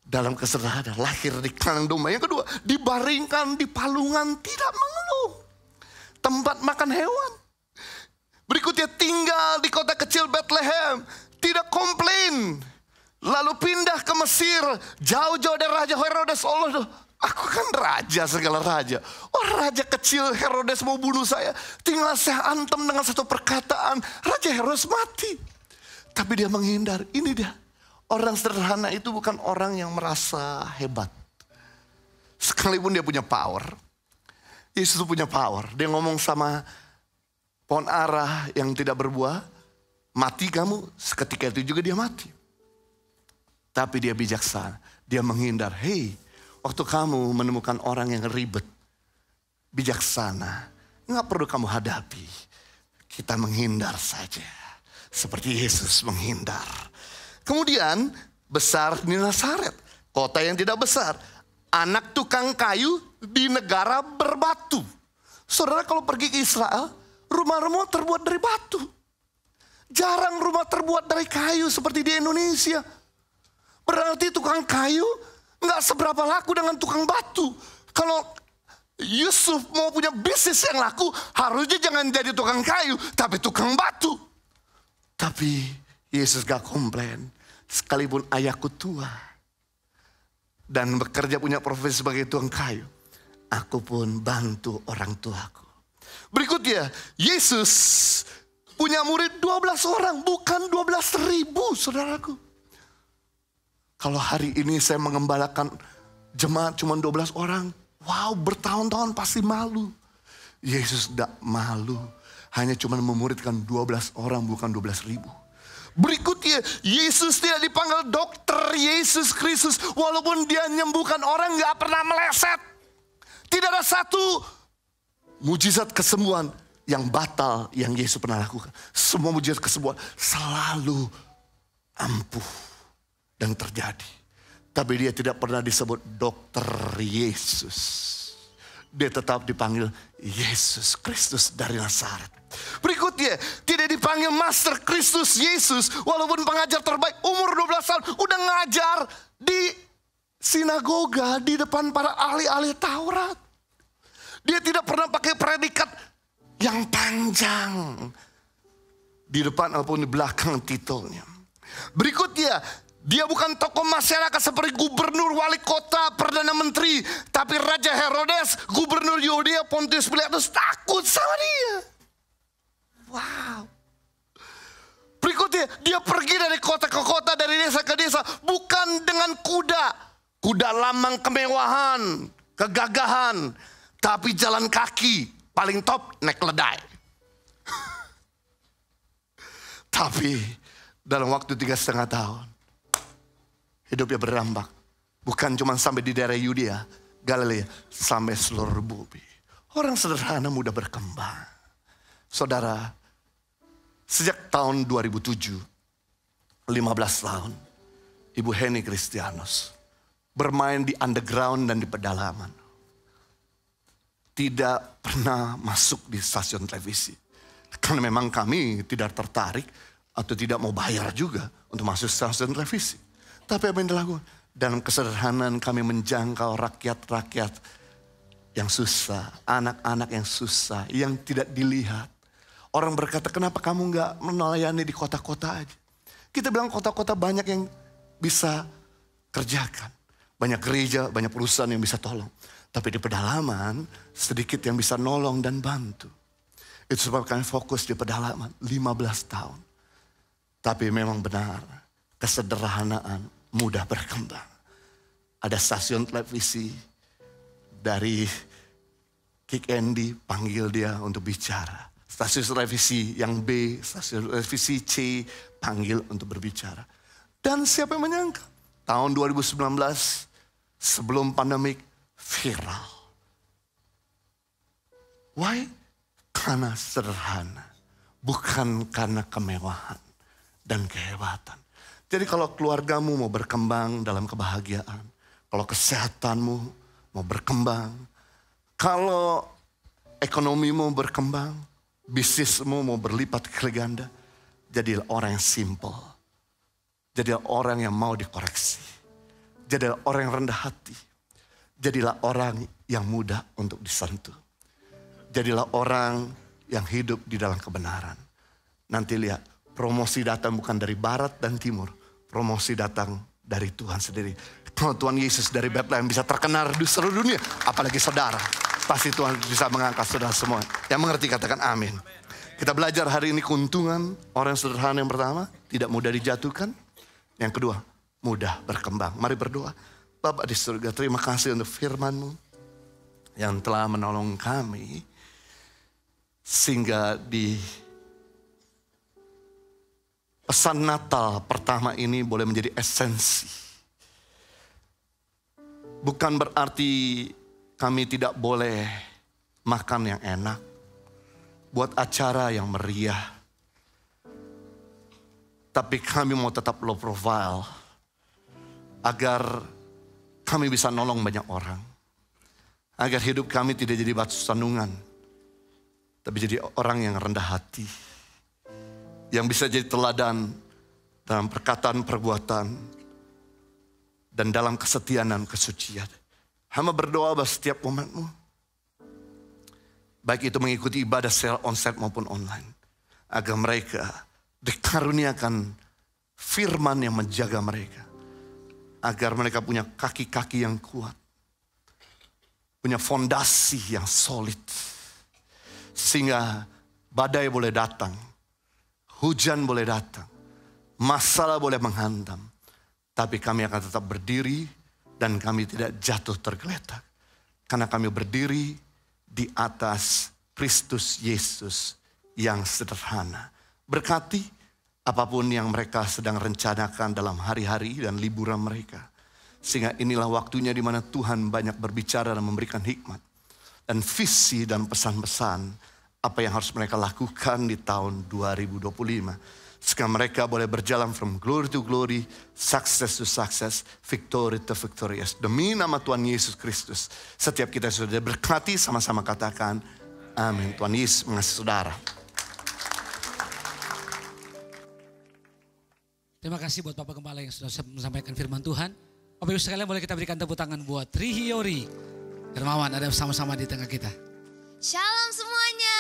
dalam kesederhanaan lahir di kandang domba. Yang kedua, dibaringkan di palungan, tidak mengeluh. Tempat makan hewan. Berikutnya tinggal di kota kecil Bethlehem, tidak komplain. Lalu pindah ke Mesir, jauh-jauh dari Raja Herodes. Allah, aku kan raja segala raja. Oh, raja kecil Herodes mau bunuh saya. Tinggal saya antem dengan satu perkataan, Raja Herodes mati. Tapi dia menghindar. Ini dia. Orang sederhana itu bukan orang yang merasa hebat. Sekalipun dia punya power. Yesus itu punya power. Dia ngomong sama pohon ara yang tidak berbuah. Mati kamu, seketika itu juga dia mati. Tapi dia bijaksana. Dia menghindar. Hei, waktu kamu menemukan orang yang ribet, bijaksana, nggak perlu kamu hadapi. Kita menghindar saja. Seperti Yesus menghindar. Kemudian besar di Nazaret, kota yang tidak besar. Anak tukang kayu di negara berbatu. Saudara kalau pergi ke Israel, rumah-rumah terbuat dari batu. Jarang rumah terbuat dari kayu seperti di Indonesia. Berarti tukang kayu nggak seberapa laku dengan tukang batu. Kalau Yusuf mau punya bisnis yang laku, harusnya jangan jadi tukang kayu, tapi tukang batu. Tapi Yesus gak komplain. Sekalipun ayahku tua dan bekerja punya profesi sebagai tukang kayu, aku pun bantu orang tuaku. Berikutnya, Yesus punya murid 12 orang, bukan 12.000, saudaraku. Kalau hari ini saya mengembalakan jemaat cuma 12 orang, wow, bertahun-tahun pasti malu. Yesus tidak malu, hanya cuma memuridkan 12 orang, bukan 12.000. Berikutnya, Yesus tidak dipanggil dokter Yesus Kristus. Walaupun dia menyembuhkan orang, gak pernah meleset. Tidak ada satu mujizat kesembuhan yang batal yang Yesus pernah lakukan. Semua mujizat kesembuhan selalu ampuh dan terjadi. Tapi dia tidak pernah disebut dokter Yesus. Dia tetap dipanggil Yesus Kristus dari Nazaret. Berikutnya, tidak dipanggil Master Kristus Yesus. Walaupun pengajar terbaik, umur 12 tahun, udah ngajar di sinagoga di depan para ahli-ahli Taurat. Dia tidak pernah pakai predikat yang panjang di depan ataupun di belakang titelnya. Berikutnya, dia bukan tokoh masyarakat seperti gubernur, wali kota, perdana menteri. Tapi Raja Herodes, gubernur Yudea, Pontius Pilatus takut sama dia. Wow. Berikutnya, dia pergi dari kota ke kota, dari desa ke desa. Bukan dengan kuda. kuda lambang kemewahan, kegagahan. Tapi jalan kaki paling top naik keledai. Tapi dalam waktu 3,5 tahun, hidupnya berambak. Bukan cuma sampai di daerah Yudea, Galilea, sampai seluruh bumi. Orang sederhana mudah berkembang. Saudara, sejak tahun 2007, 15 tahun, Ibu Heni Kristianus bermain di underground dan di pedalaman. Tidak pernah masuk di stasiun televisi. Karena memang kami tidak tertarik atau tidak mau bayar juga untuk masuk stasiun televisi. Tapi apa yang dilakukan? Dalam kesederhanaan kami menjangkau rakyat-rakyat yang susah, anak-anak yang susah, yang tidak dilihat. Orang berkata, kenapa kamu gak melayani di kota-kota aja? Kita bilang kota-kota banyak yang bisa kerjakan. Banyak gereja, banyak perusahaan yang bisa tolong. Tapi di pedalaman, sedikit yang bisa nolong dan bantu. Itu sebab kami fokus di pedalaman 15 tahun. Tapi memang benar, kesederhanaan mudah berkembang. Ada stasiun televisi dari Kick Andy panggil dia untuk bicara. Stasiun televisi yang B, stasiun televisi C panggil untuk berbicara. Dan siapa yang menyangka? Tahun 2019 sebelum pandemik viral. Why? Karena sederhana. Bukan karena kemewahan dan kehebatan. Jadi kalau keluargamu mau berkembang dalam kebahagiaan. Kalau kesehatanmu mau berkembang. Kalau ekonomimu berkembang. Bisnismu mau berlipat kali ganda. Jadilah orang yang simple. Jadilah orang yang mau dikoreksi. Jadilah orang yang rendah hati. Jadilah orang yang mudah untuk disentuh. Jadilah orang yang hidup di dalam kebenaran. Nanti lihat, promosi datang bukan dari barat dan timur. Promosi datang dari Tuhan sendiri. Kalau Tuhan Yesus dari Bethlehem bisa terkenal di seluruh dunia. Apalagi saudara. Pasti Tuhan bisa mengangkat saudara semua. Yang mengerti katakan amin. Kita belajar hari ini keuntungan orang sederhana yang pertama. Tidak mudah dijatuhkan. Yang kedua, mudah berkembang. Mari berdoa. Bapa di surga, terima kasih untuk firman-Mu yang telah menolong kami. Sehingga di pesan Natal pertama ini boleh menjadi esensi. Bukan berarti kami tidak boleh makan yang enak. Buat acara yang meriah. Tapi kami mau tetap low profile. Agar kami bisa nolong banyak orang. Agar hidup kami tidak jadi batu sandungan. Tapi jadi orang yang rendah hati. Yang bisa jadi teladan dalam perkataan, perbuatan. Dan dalam kesetiaan dan kesucian. Hamba berdoa bahwa setiap umat-Mu. Baik itu mengikuti ibadah secara onsite maupun online. Agar mereka dikaruniakan firman yang menjaga mereka. Agar mereka punya kaki-kaki yang kuat. Punya fondasi yang solid. Sehingga badai boleh datang. Hujan boleh datang. Masalah boleh menghantam. Tapi kami akan tetap berdiri. Dan kami tidak jatuh tergeletak. Karena kami berdiri di atas Kristus Yesus yang sederhana. Berkati apapun yang mereka sedang rencanakan dalam hari-hari dan liburan mereka. Sehingga inilah waktunya di mana Tuhan banyak berbicara dan memberikan hikmat. Dan visi dan pesan-pesan apa yang harus mereka lakukan di tahun 2025. Sehingga mereka boleh berjalan from glory to glory, success to success, victory to victorious. Demi nama Tuhan Yesus Kristus. Setiap kita sudah berkati, sama-sama katakan amin. Tuhan Yesus mengasihi saudara. Terima kasih buat Bapak Gembala yang sudah menyampaikan firman Tuhan. Bapak Ibu sekalian boleh kita berikan tepuk tangan buat Rihiori Hermawan ada sama-sama di tengah kita. Shalom semuanya.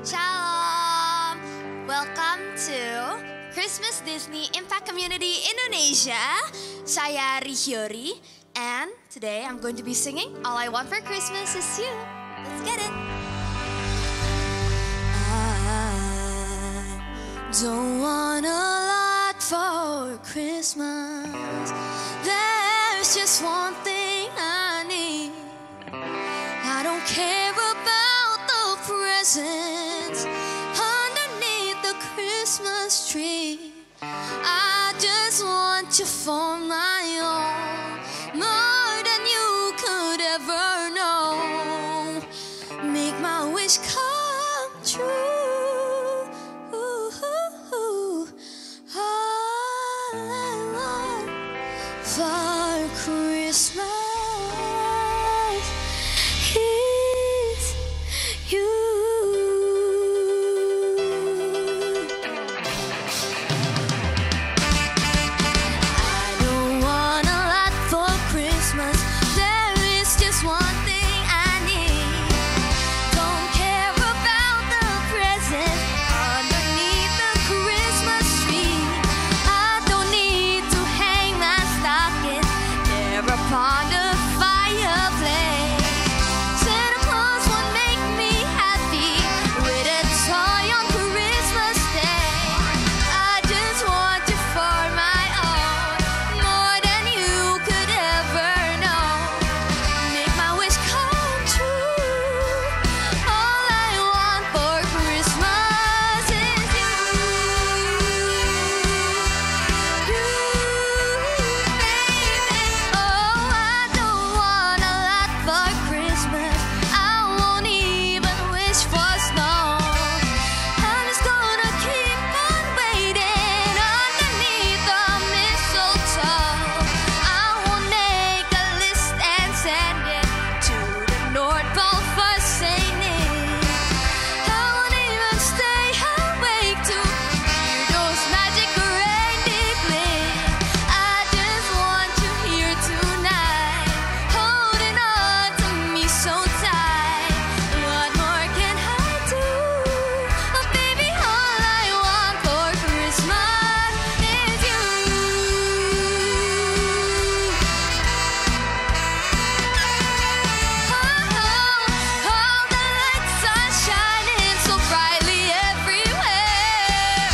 Shalom. Welcome to Christmas Disney Impact Community Indonesia. Saya Rihiori and today I'm going to be singing All I Want for Christmas Is You. Let's get it. I don't want a lot for Christmas. just one thing I need. I don't care about the presents underneath the Christmas tree. I just want you for my own, more than you could ever know. Make my wish come true. All I want for Christmas is you. I don't want a lot for Christmas. There is just one thing I need. Don't care about the present underneath the Christmas tree. I don't need to hang my stocking there upon the fireplace. Santa Claus won't make me happy with a toy on Christmas Day. I just want you for my own, more than you could ever know. Make my wish come true. All I want for Christmas is you. Baby. Oh, I don't want a lot for Christmas. I won't even wish for snow. I'm just gonna keep on waiting underneath the mistletoe. I will make a list and send it to the North Pole for Saint Nick. I won't even stay awake to hear those magic rainy blink. I just want you here tonight, holding on to me so tight. What more can I do? Oh, baby, all I want for Christmas is you. All the lights are shining so brightly everywhere,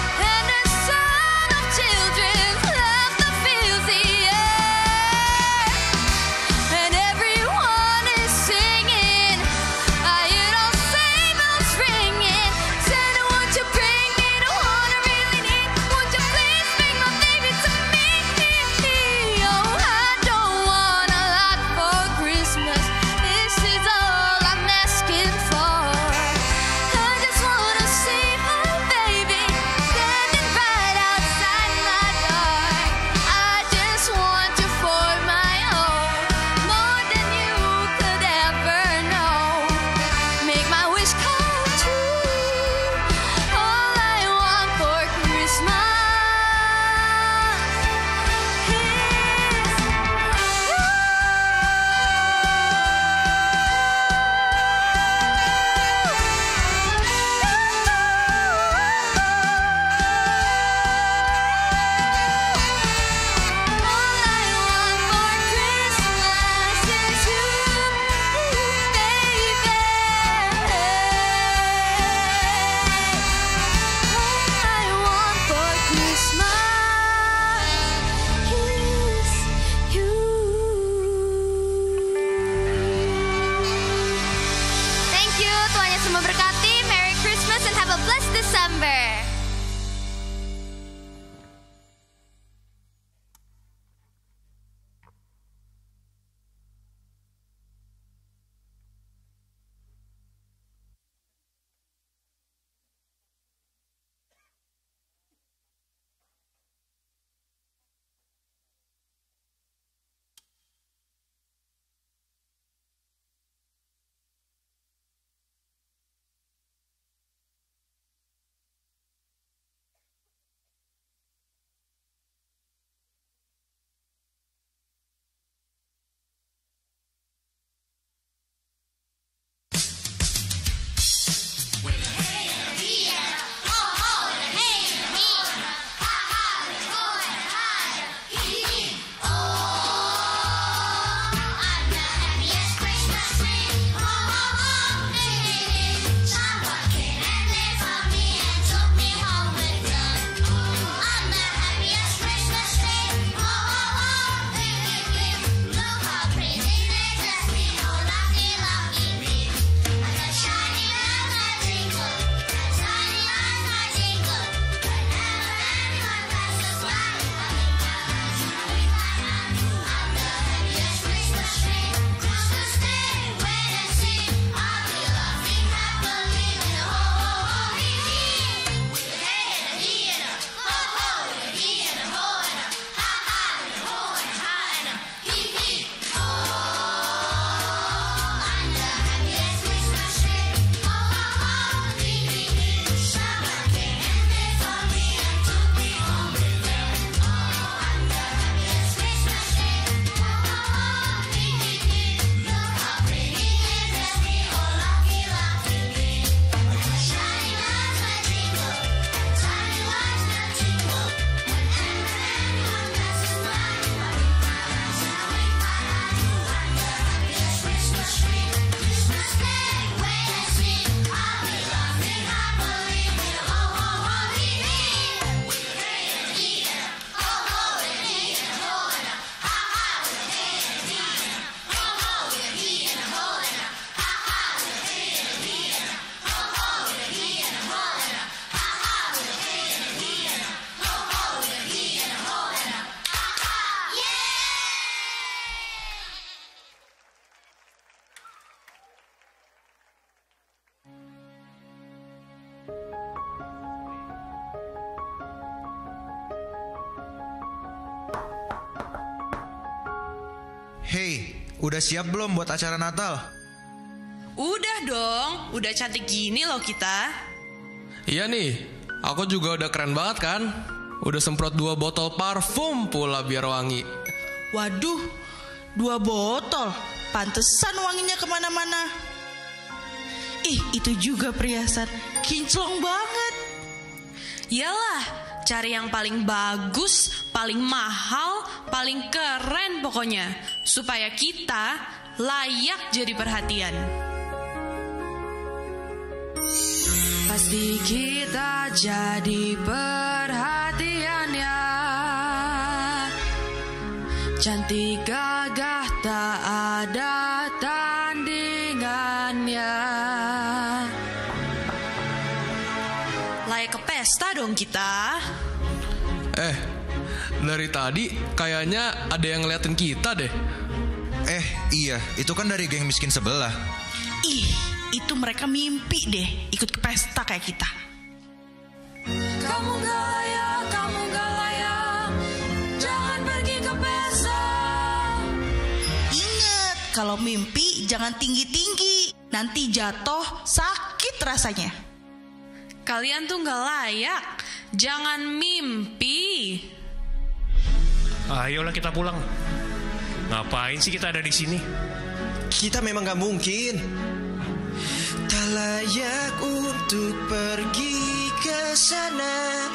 and the sound of children's laughter fills the air, and everyone is singing. I hear those sleigh bells ringing. Santa, won't you bring me the one I really need? Won't you please bring my baby to me? Oh, I don't want a lot for Christmas. This is all I'm asking for. I just wanna see my baby standing right outside my door. I just want you for my own, more than you could ever know. Make my wish come true. All I want for Christmas Thank you, Tuhan Yesus memberkati. Merry Christmas and have a blessed December. Hey, udah siap belum buat acara Natal? Udah dong, udah cantik gini loh kita. Iya nih, aku juga udah keren banget kan. Udah semprot 2 botol parfum pula biar wangi. Waduh, 2 botol. Pantesan wanginya kemana-mana. Ih, itu juga perhiasan. Kinclong banget. Yalah, cari yang paling bagus, paling mahal, paling keren pokoknya. Supaya kita layak jadi perhatian. Pasti kita jadi perhatian ya. Cantik gagah tak ada tandingannya. Layak ke pesta dong kita. Dari tadi kayaknya ada yang ngeliatin kita deh. Iya, itu kan dari geng miskin sebelah. Ih, itu mereka mimpi deh ikut ke pesta kayak kita. Kamu gak layak, jangan pergi ke pesta. Ingat, kalau mimpi jangan tinggi-tinggi. Nanti jatuh sakit rasanya. Kalian tuh gak layak, jangan mimpi. Ayolah kita pulang. Ngapain sih kita ada di sini? Kita memang gak mungkin. Tak layak untuk pergi ke sana,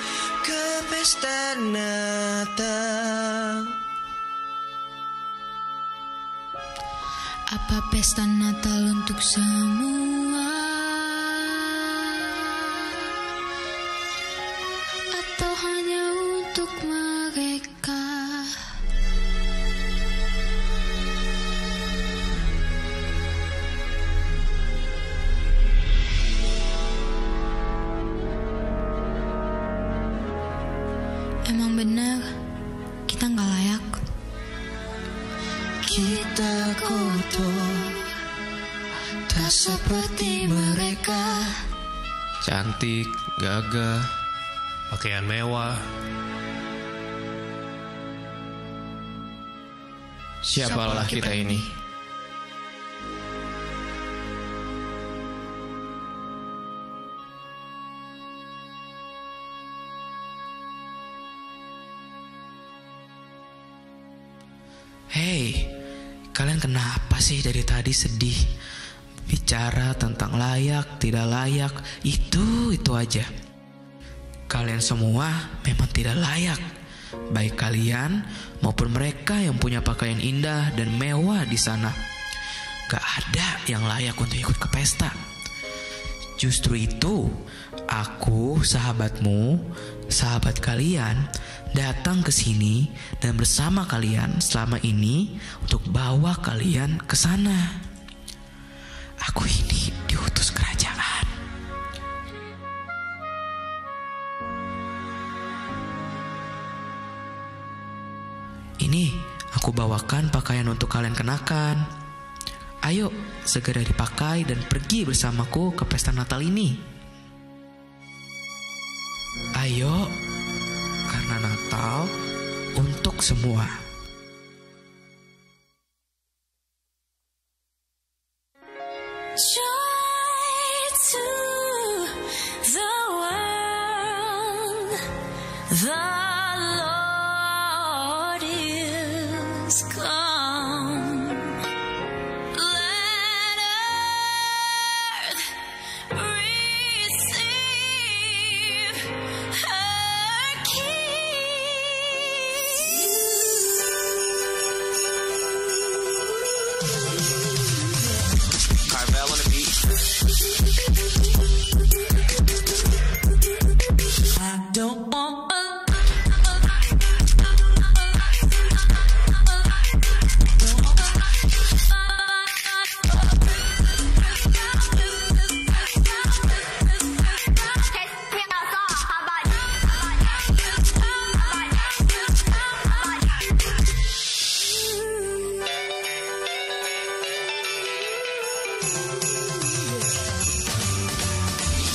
ke pesta Natal. Apa pesta Natal untuk semua? Atau hanya untuk mereka? Emang benar, kita nggak layak. Kita kotor, tak seperti mereka. Cantik, gagah, Pakaian mewah. siapalah kita ini? Hei, kalian kenapa sih dari tadi sedih? Bicara tentang layak, tidak layak, itu aja. Kalian semua memang tidak layak. Baik kalian maupun mereka yang punya pakaian indah dan mewah di sana. Gak ada yang layak untuk ikut ke pesta. Justru itu, aku, sahabatmu, sahabat kalian, datang ke sini dan bersama kalian selama ini untuk bawa kalian ke sana. Aku ini diutus kerajaan. Ini aku bawakan pakaian untuk kalian kenakan. Ayo, segera dipakai dan pergi bersamaku ke pesta Natal ini. Ayo, karena Natal untuk semua. Joy to the world, the Lord is come. Let earth receive her Carvel on the beat. I don't want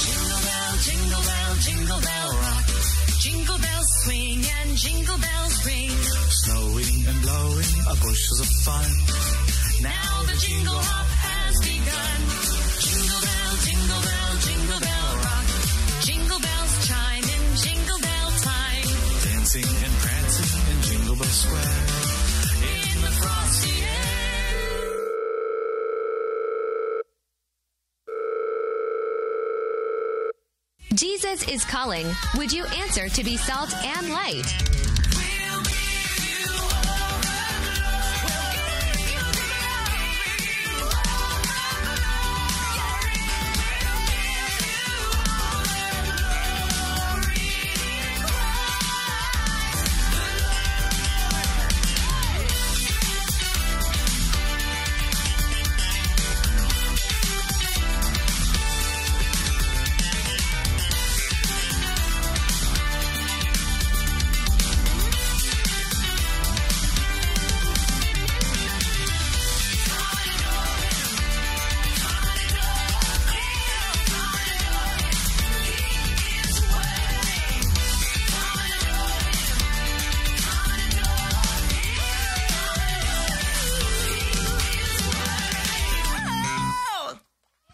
Jingle bell, jingle bell rock. Jingle bells swing and jingle bells ring. Snowing and blowing are bushes of fun. Now the jingle hop has begun. Jingle bell, jingle bell, jingle bell rock. Jingle bells chime in jingle bell time. Dancing and prancing in Jingle Bell Square. In the frosty air. Jesus is calling. Would you answer to be salt and light?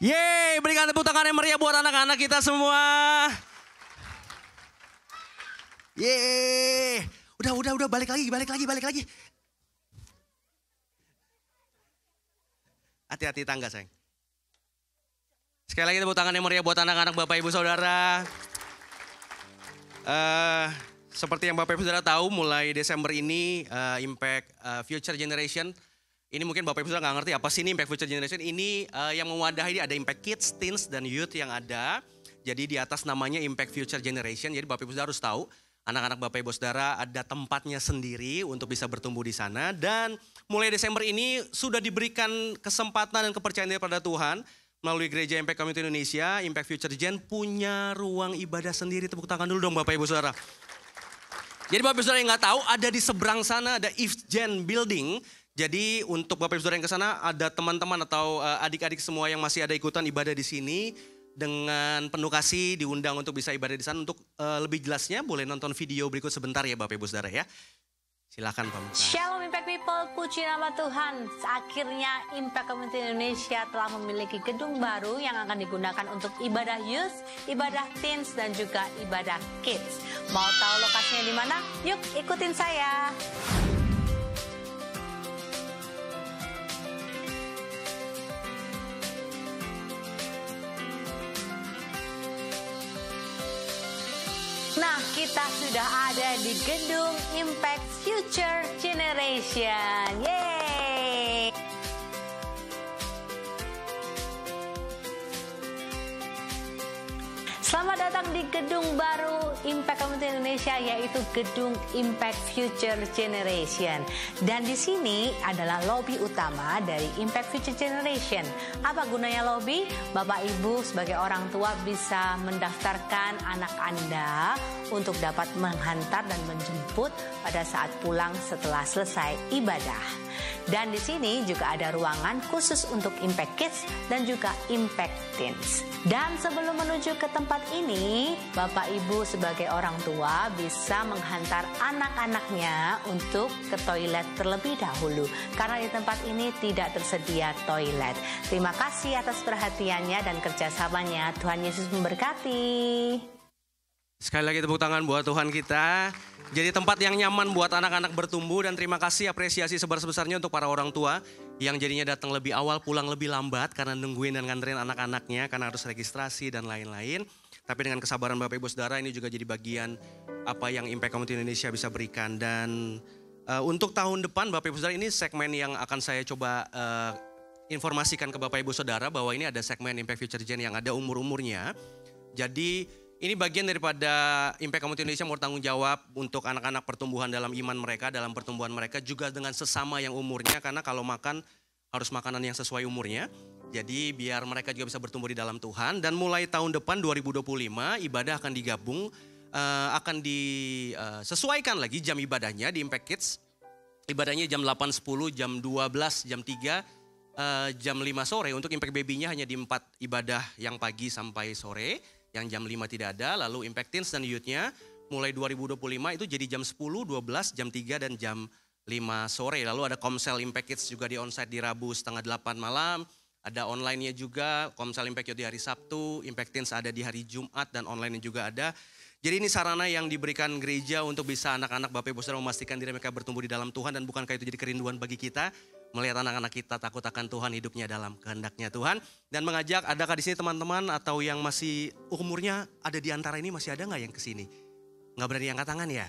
Yeay, berikan tepuk tangan yang meriah buat anak-anak kita semua. Yeay. Udah, balik lagi. Hati-hati tangga, sayang. Sekali lagi tepuk tangan yang meriah buat anak-anak Bapak Ibu Saudara. Seperti yang Bapak Ibu Saudara tahu, mulai Desember ini Impact Future Generation. Ini mungkin Bapak Ibu Saudara nggak ngerti apa sih ini Impact Future Generation. Ini yang mewadahi ada Impact Kids, Teens, dan Youth yang ada. Jadi di atas namanya Impact Future Generation. Jadi Bapak Ibu Saudara harus tahu, anak-anak Bapak Ibu Saudara ada tempatnya sendiri untuk bisa bertumbuh di sana. Dan mulai Desember ini sudah diberikan kesempatan dan kepercayaan daripada Tuhan. Melalui Gereja Impact Community Indonesia, Impact Future Gen punya ruang ibadah sendiri. Tepuk tangan dulu dong Bapak Ibu Saudara. Jadi Bapak Ibu Saudara yang nggak tahu, ada di seberang sana ada IFGen Building. Jadi untuk Bapak Ibu Saudara yang ke sana, ada teman-teman atau adik-adik semua yang masih ada ikutan ibadah di sini, dengan penuh kasih diundang untuk bisa ibadah di sana. Untuk lebih jelasnya boleh nonton video berikut sebentar ya Bapak Ibu Saudara ya. Silakan Pak Muka. Shalom Impact People, puji nama Tuhan. Akhirnya Impact Community Indonesia telah memiliki gedung baru yang akan digunakan untuk ibadah youth, ibadah teens, dan juga ibadah kids. Mau tahu lokasinya di mana? Yuk ikutin saya. Nah, kita sudah ada di gedung Impact Future Generation. Yeay! Selamat datang di gedung baru Impact Community Indonesia, yaitu gedung Impact Future Generation. Dan di sini adalah lobi utama dari Impact Future Generation. Apa gunanya lobi? Bapak Ibu sebagai orang tua bisa mendaftarkan anak Anda untuk dapat menghantar dan menjemput pada saat pulang setelah selesai ibadah. Dan di sini juga ada ruangan khusus untuk Impact Kids dan juga Impact Teens. Dan sebelum menuju ke tempat ini, Bapak Ibu sebagai orang tua bisa menghantar anak-anaknya untuk ke toilet terlebih dahulu. Karena di tempat ini tidak tersedia toilet. Terima kasih atas perhatiannya dan kerjasamanya. Tuhan Yesus memberkati. Sekali lagi tepuk tangan buat Tuhan kita. Jadi tempat yang nyaman buat anak-anak bertumbuh, dan terima kasih apresiasi sebesar-besarnya untuk para orang tua yang jadinya datang lebih awal, pulang lebih lambat karena nungguin dan nganterin anak-anaknya karena harus registrasi dan lain-lain. Tapi dengan kesabaran Bapak Ibu Saudara, ini juga jadi bagian apa yang Impact Community Indonesia bisa berikan. Dan untuk tahun depan Bapak Ibu Saudara, ini segmen yang akan saya coba informasikan ke Bapak Ibu Saudara bahwa ini ada segmen Impact Future Gen yang ada umur-umurnya. Jadi ini bagian daripada Impact Community Indonesia mau tanggung jawab untuk anak-anak pertumbuhan dalam iman mereka, dalam pertumbuhan mereka juga dengan sesama yang umurnya. Karena kalau makan harus makanan yang sesuai umurnya. Jadi biar mereka juga bisa bertumbuh di dalam Tuhan. Dan mulai tahun depan 2025 ibadah akan digabung, akan disesuaikan lagi jam ibadahnya di Impact Kids. Ibadahnya jam 8.10, jam 12, jam 3, jam 5 sore. Untuk Impact Baby-nya hanya di 4 ibadah yang pagi sampai sore. Yang jam 5 tidak ada, lalu Impact Teens dan Youth-nya mulai 2025 itu jadi jam 10, 12, jam 3 dan jam 5 sore. Lalu ada Komsel Impact Kids juga di onsite di Rabu setengah 8 malam. Ada online-nya juga, Komsel Impact Youth di hari Sabtu, Impact Teens ada di hari Jumat dan online-nya juga ada. Jadi ini sarana yang diberikan gereja untuk bisa anak-anak Bapak Ibu Saudara memastikan diri mereka bertumbuh di dalam Tuhan. Dan bukankah itu jadi kerinduan bagi kita, melihat anak-anak kita takut akan Tuhan, hidupnya dalam kehendaknya Tuhan. Dan mengajak, adakah di sini teman-teman atau yang masih umurnya ada di antara ini, masih ada nggak yang kesini? Nggak berani angkat tangan ya?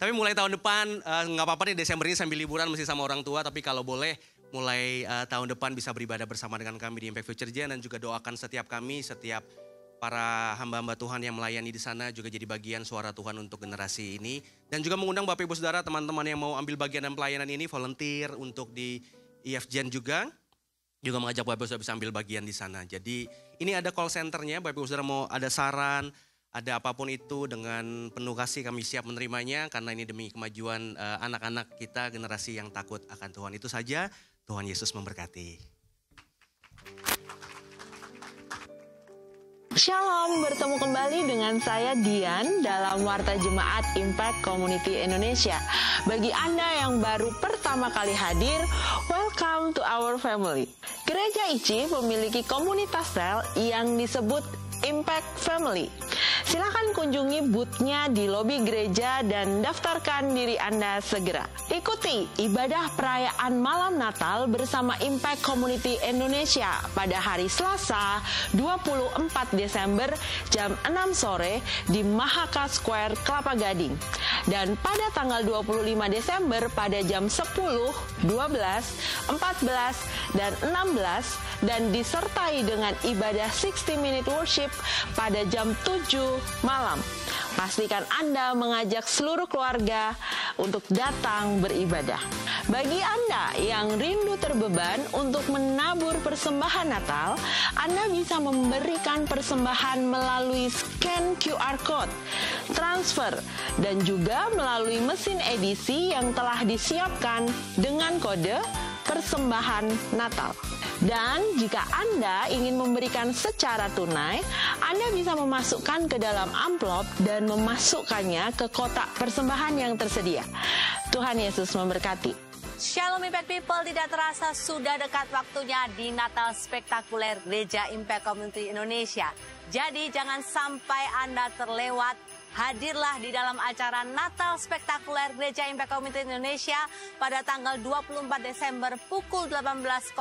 Tapi mulai tahun depan, nggak apa-apa nih Desember ini sambil liburan masih sama orang tua, tapi kalau boleh mulai tahun depan bisa beribadah bersama dengan kami di Impact Future Gen, dan juga doakan setiap kami, setiap para hamba-hamba Tuhan yang melayani di sana juga jadi bagian suara Tuhan untuk generasi ini. Dan juga mengundang Bapak Ibu Saudara, teman-teman yang mau ambil bagian dalam pelayanan ini, volunteer untuk di IF Gen juga mengajak Bapak Ibu Saudara bisa ambil bagian di sana. Jadi ini ada call centernya, Bapak Ibu Saudara mau ada saran, ada apapun itu dengan penuh kasih kami siap menerimanya, karena ini demi kemajuan anak-anak kita, generasi yang takut akan Tuhan. Itu saja. Tuhan Yesus memberkati. Shalom, bertemu kembali dengan saya Dian dalam Warta Jemaat Impact Community Indonesia. Bagi Anda yang baru pertama kali hadir, welcome to our family. Gereja ICI memiliki komunitas sel yang disebut Impact Family. Silakan kunjungi booth-nya di lobi gereja dan daftarkan diri Anda segera. Ikuti ibadah perayaan malam Natal bersama Impact Community Indonesia pada hari Selasa 24 Desember jam 6 sore di Mahaka Square, Kelapa Gading. Dan pada tanggal 25 Desember pada jam 10, 12, 14, dan 16 dan disertai dengan ibadah 60-minute worship pada jam 7 malam. Pastikan Anda mengajak seluruh keluarga untuk datang beribadah. Bagi Anda yang rindu terbeban untuk menabur persembahan Natal, Anda bisa memberikan persembahan melalui scan QR Code, transfer, dan juga melalui mesin edisi yang telah disiapkan dengan kode persembahan Natal. Dan jika Anda ingin memberikan secara tunai, Anda bisa memasukkan ke dalam amplop dan memasukkannya ke kotak persembahan yang tersedia. Tuhan Yesus memberkati. Shalom Impact People, tidak terasa sudah dekat waktunya di Natal Spektakuler Gereja Impact Community Indonesia. Jadi jangan sampai Anda terlewat. Hadirlah di dalam acara Natal Spektakuler Gereja Impact Community Indonesia pada tanggal 24 Desember pukul 18.00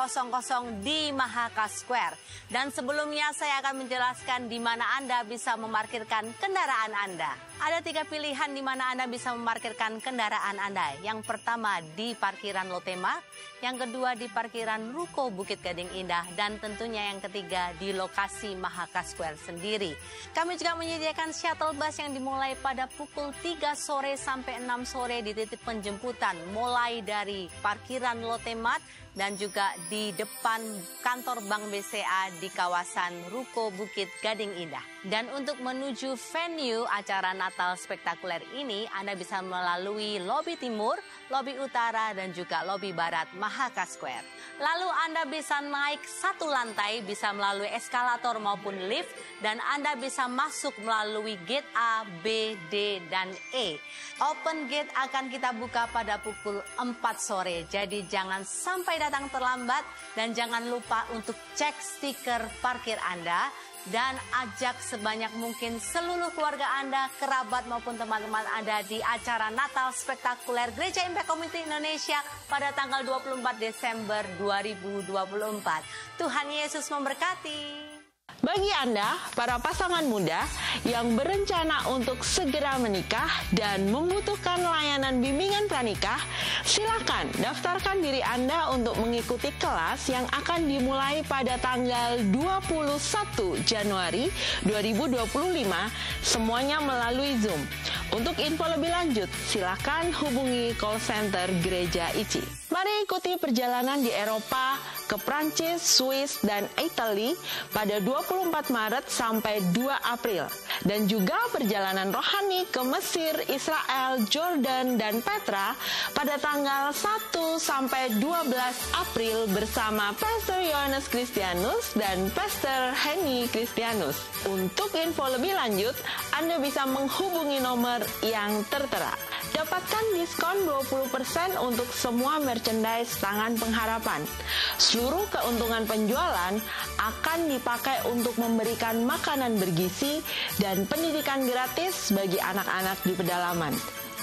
di Mahaka Square. Dan sebelumnya saya akan menjelaskan di mana Anda bisa memarkirkan kendaraan Anda. Ada 3 pilihan di mana Anda bisa memarkirkan kendaraan Anda. Yang pertama di parkiran Lotema, yang kedua di parkiran Ruko Bukit Gading Indah, dan tentunya yang ketiga di lokasi Mahaka Square sendiri. Kami juga menyediakan shuttle bus yang dimulai pada pukul 3 sore sampai 6 sore di titik penjemputan, mulai dari parkiran Lotemat dan juga di depan kantor Bank BCA di kawasan Ruko Bukit Gading Indah. Dan untuk menuju venue acara Natal Spektakuler ini, Anda bisa melalui lobi timur, lobi utara, dan juga lobi barat Mahaka Square. Lalu Anda bisa naik 1 lantai, bisa melalui eskalator maupun lift, dan Anda bisa masuk melalui gate A, B, D, dan E. Open gate akan kita buka pada pukul 4 sore, jadi jangan sampai datang terlambat, dan jangan lupa untuk cek stiker parkir Anda, dan ajak sebanyak mungkin seluruh keluarga Anda, kerabat maupun teman-teman Anda di acara Natal Spektakuler Gereja Impact Community Indonesia pada tanggal 24 Desember 2024. Tuhan Yesus memberkati. Bagi Anda, para pasangan muda yang berencana untuk segera menikah dan membutuhkan layanan bimbingan pranikah, silakan daftarkan diri Anda untuk mengikuti kelas yang akan dimulai pada tanggal 21 Januari 2025, semuanya melalui Zoom. Untuk info lebih lanjut, silakan hubungi call center Gereja ICI. Mari ikuti perjalanan di Eropa ke Prancis, Swiss, dan Italia pada 24 Maret sampai 2 April. Dan juga perjalanan rohani ke Mesir, Israel, Jordan, dan Petra pada tanggal 1 sampai 12 April bersama Pastor Yohanes Kristianus dan Pastor Henny Kristianus. Untuk info lebih lanjut, Anda bisa menghubungi nomor yang tertera. Dapatkan diskon 20% untuk semua merchandise Tangan Pengharapan. Seluruh keuntungan penjualan akan dipakai untuk memberikan makanan bergizi dan pendidikan gratis bagi anak-anak di pedalaman.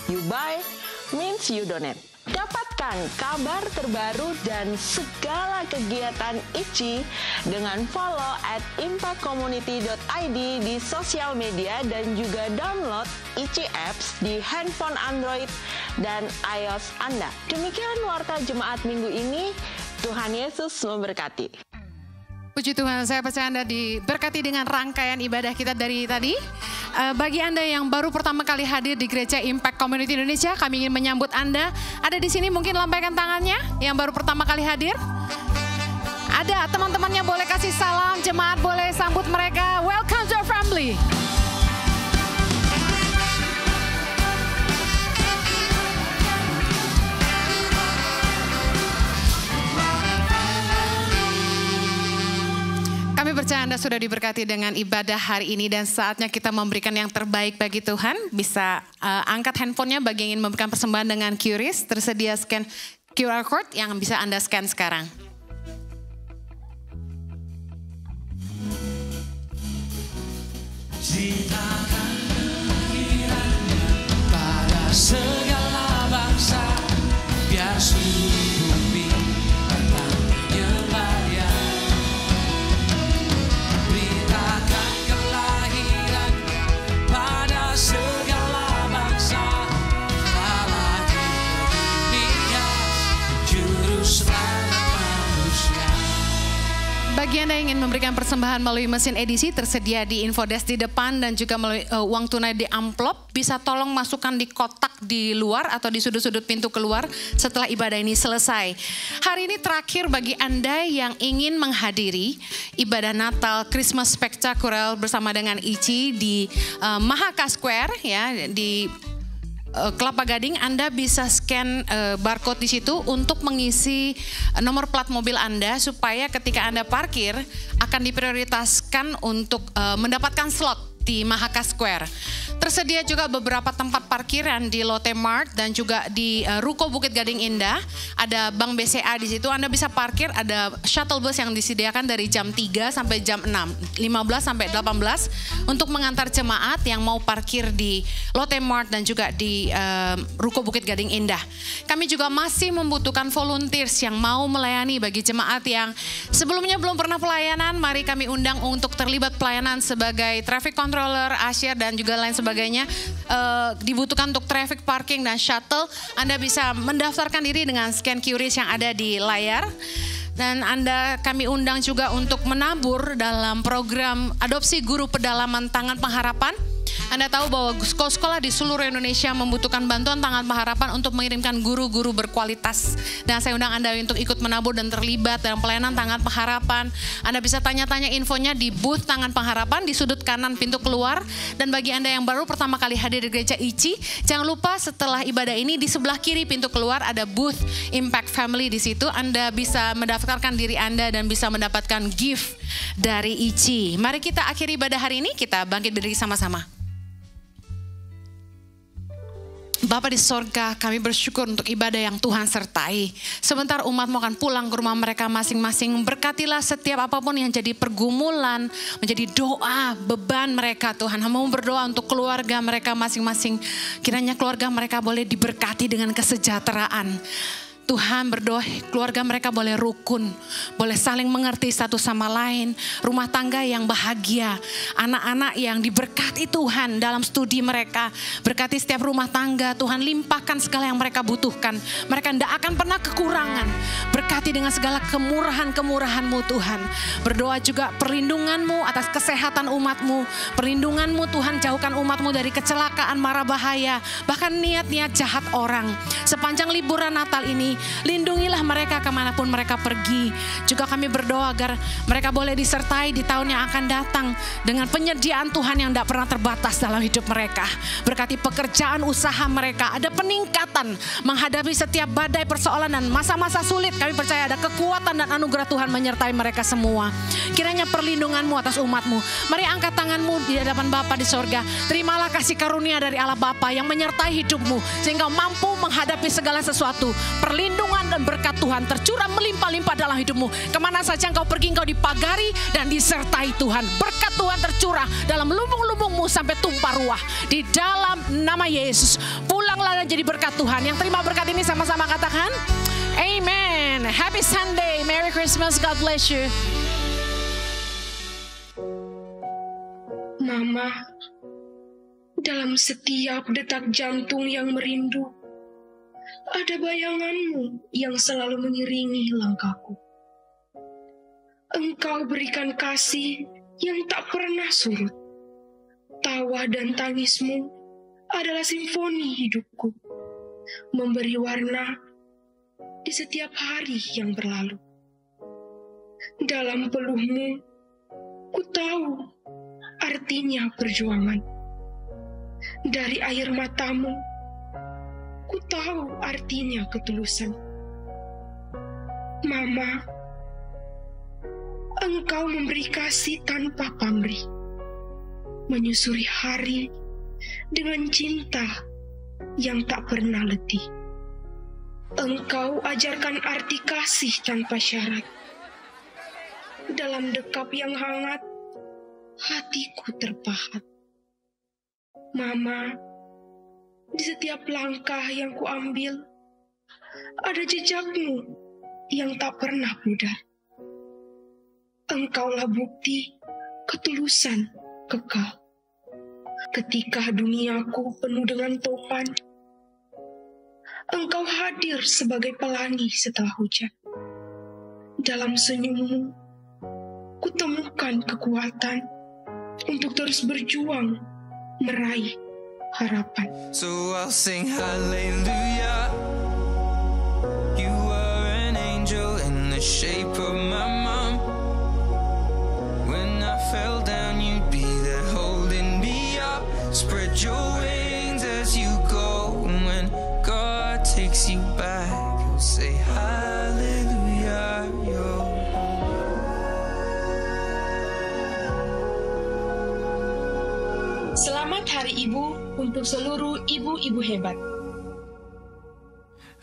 You buy means you donate. Dapatkan kabar terbaru dan segala kegiatan ICI dengan follow @impactcommunity.id di sosial media dan juga download ICI Apps di handphone Android dan iOS Anda. Demikian Warta Jemaat minggu ini. Tuhan Yesus memberkati. Puji Tuhan, saya percaya Anda diberkati dengan rangkaian ibadah kita dari tadi. Bagi Anda yang baru pertama kali hadir di Gereja Impact Community Indonesia, kami ingin menyambut Anda. Ada di sini mungkin lambaikan tangannya yang baru pertama kali hadir. Ada teman-temannya boleh kasih salam, jemaat boleh sambut mereka. Welcome to our family. Kami percaya Anda sudah diberkati dengan ibadah hari ini dan saatnya kita memberikan yang terbaik bagi Tuhan. Bisa angkat handphonenya bagi yang ingin memberikan persembahan dengan QRIS. Tersedia scan QR code yang bisa Anda scan sekarang. Ceritakan kelahirannya pada segala bangsa, biar seluruh bumi menyembah Dia. Beritakan kelahirannya pada segala bangsa, Allah di dunia, juru selamat manusia. Bagi Anda yang ingin memberikan persembahan melalui mesin edisi tersedia di infodesk di depan dan juga melalui uang tunai di amplop, bisa tolong masukkan di kotak di luar atau di sudut-sudut pintu keluar setelah ibadah ini selesai. Hari ini terakhir bagi Anda yang ingin menghadiri ibadah Natal Christmas Spectacular bersama dengan ICI di Mahaka Square ya di Kelapa Gading. Anda bisa scan barcode di situ untuk mengisi nomor plat mobil Anda supaya ketika Anda parkir akan diprioritaskan untuk mendapatkan slot di Mahaka Square. Tersedia juga beberapa tempat parkiran di Lotte Mart dan juga di Ruko Bukit Gading Indah. Ada Bank BCA di situ. Anda bisa parkir, ada shuttle bus yang disediakan dari jam 3 sampai jam 6, 15 sampai 18 untuk mengantar jemaat yang mau parkir di Lotte Mart dan juga di Ruko Bukit Gading Indah. Kami juga masih membutuhkan volunteers yang mau melayani bagi jemaat yang sebelumnya belum pernah pelayanan. Mari kami undang untuk terlibat pelayanan sebagai traffic controller, usher dan juga lain sebagainya. Dibutuhkan untuk traffic parking dan shuttle. Anda bisa mendaftarkan diri dengan scan QRIS yang ada di layar. Dan kami undang juga untuk menabur dalam program adopsi guru pedalaman Tangan Pengharapan. Anda tahu bahwa sekolah-sekolah di seluruh Indonesia membutuhkan bantuan Tangan Pengharapan untuk mengirimkan guru-guru berkualitas. Dan saya undang Anda untuk ikut menabur dan terlibat dalam pelayanan Tangan Pengharapan. Anda bisa tanya-tanya infonya di booth Tangan Pengharapan di sudut kanan pintu keluar. Dan bagi Anda yang baru pertama kali hadir di Gereja ICI, jangan lupa setelah ibadah ini di sebelah kiri pintu keluar ada booth Impact Family di situ. Anda bisa mendaftarkan diri Anda dan bisa mendapatkan gift dari ICI. Mari kita akhiri ibadah hari ini, kita bangkit berdiri sama-sama. Bapa di sorga, kami bersyukur untuk ibadah yang Tuhan sertai. Sebentar umat-Mu akan pulang ke rumah mereka masing-masing. Berkatilah setiap apapun yang jadi pergumulan, menjadi doa, beban mereka Tuhan. Hamba berdoa untuk keluarga mereka masing-masing. Kiranya keluarga mereka boleh diberkati dengan kesejahteraan. Tuhan berdoa keluarga mereka boleh rukun, boleh saling mengerti satu sama lain, rumah tangga yang bahagia, anak-anak yang diberkati Tuhan dalam studi mereka, berkati setiap rumah tangga, Tuhan limpahkan segala yang mereka butuhkan, mereka tidak akan pernah kekurangan, berkati dengan segala kemurahan-kemurahan-Mu Tuhan, berdoa juga perlindungan-Mu atas kesehatan umat-Mu, perlindungan-Mu Tuhan jauhkan umat-Mu dari kecelakaan, mara bahaya, bahkan niat-niat jahat orang. Sepanjang liburan Natal ini, ini. Lindungilah mereka kemanapun mereka pergi. Juga kami berdoa agar mereka boleh disertai di tahun yang akan datang dengan penyediaan Tuhan yang tidak pernah terbatas dalam hidup mereka. Berkati pekerjaan usaha mereka, ada peningkatan menghadapi setiap badai persoalan dan masa-masa sulit. Kami percaya ada kekuatan dan anugerah Tuhan menyertai mereka semua. Kiranya perlindungan-Mu atas umat-Mu. Mari angkat tangan-Mu di hadapan Bapa di sorga. Terimalah kasih karunia dari Allah Bapa yang menyertai hidup-Mu sehingga mampu menghadapi segala sesuatu. Perlindungan dan berkat Tuhan tercurah melimpah-limpah dalam hidup-Mu. Kemana saja engkau pergi, engkau dipagari dan disertai Tuhan. Berkat Tuhan tercurah dalam lubung-lubung-Mu sampai tumpah ruah. Di dalam nama Yesus, pulanglah dan jadi berkat Tuhan. Yang terima berkat ini sama-sama katakan Amen. Happy Sunday, Merry Christmas, God bless you. Mama, dalam setiap detak jantung yang merindu, ada bayangan-Mu yang selalu mengiringi langkahku. Engkau berikan kasih yang tak pernah surut. Tawa dan tangis-Mu adalah simfoni hidupku, memberi warna di setiap hari yang berlalu. Dalam peluh-Mu, ku tahu artinya perjuangan. Dari air mata-Mu, ku tahu artinya ketulusan. Mama, Engkau memberi kasih tanpa pamrih, menyusuri hari dengan cinta yang tak pernah letih. Engkau ajarkan arti kasih tanpa syarat. Dalam dekap yang hangat, hatiku terpahat. Mama, di setiap langkah yang kuambil, ada jejak-Mu yang tak pernah pudar. Engkaulah bukti ketulusan kekal. Ketika duniaku penuh dengan topan, Engkau hadir sebagai pelangi setelah hujan. Dalam senyum-Mu, kutemukan kekuatan untuk terus berjuang meraih harapan. So I'll sing hallelujah. You are an angel in the shape of my mom. When I fell down, you'd be there holding me up. Spread your wings as you go. When God takes you back, you'll say hallelujah. You're Selamat Hari Ibu untuk seluruh ibu-ibu hebat.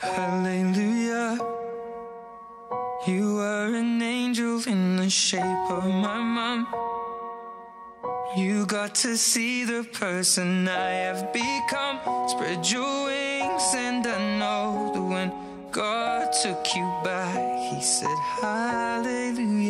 Hallelujah. You are an angel in the shape of my mom. You got to see the person I have become. Spread your wings and I know that when God took you back, He said hallelujah.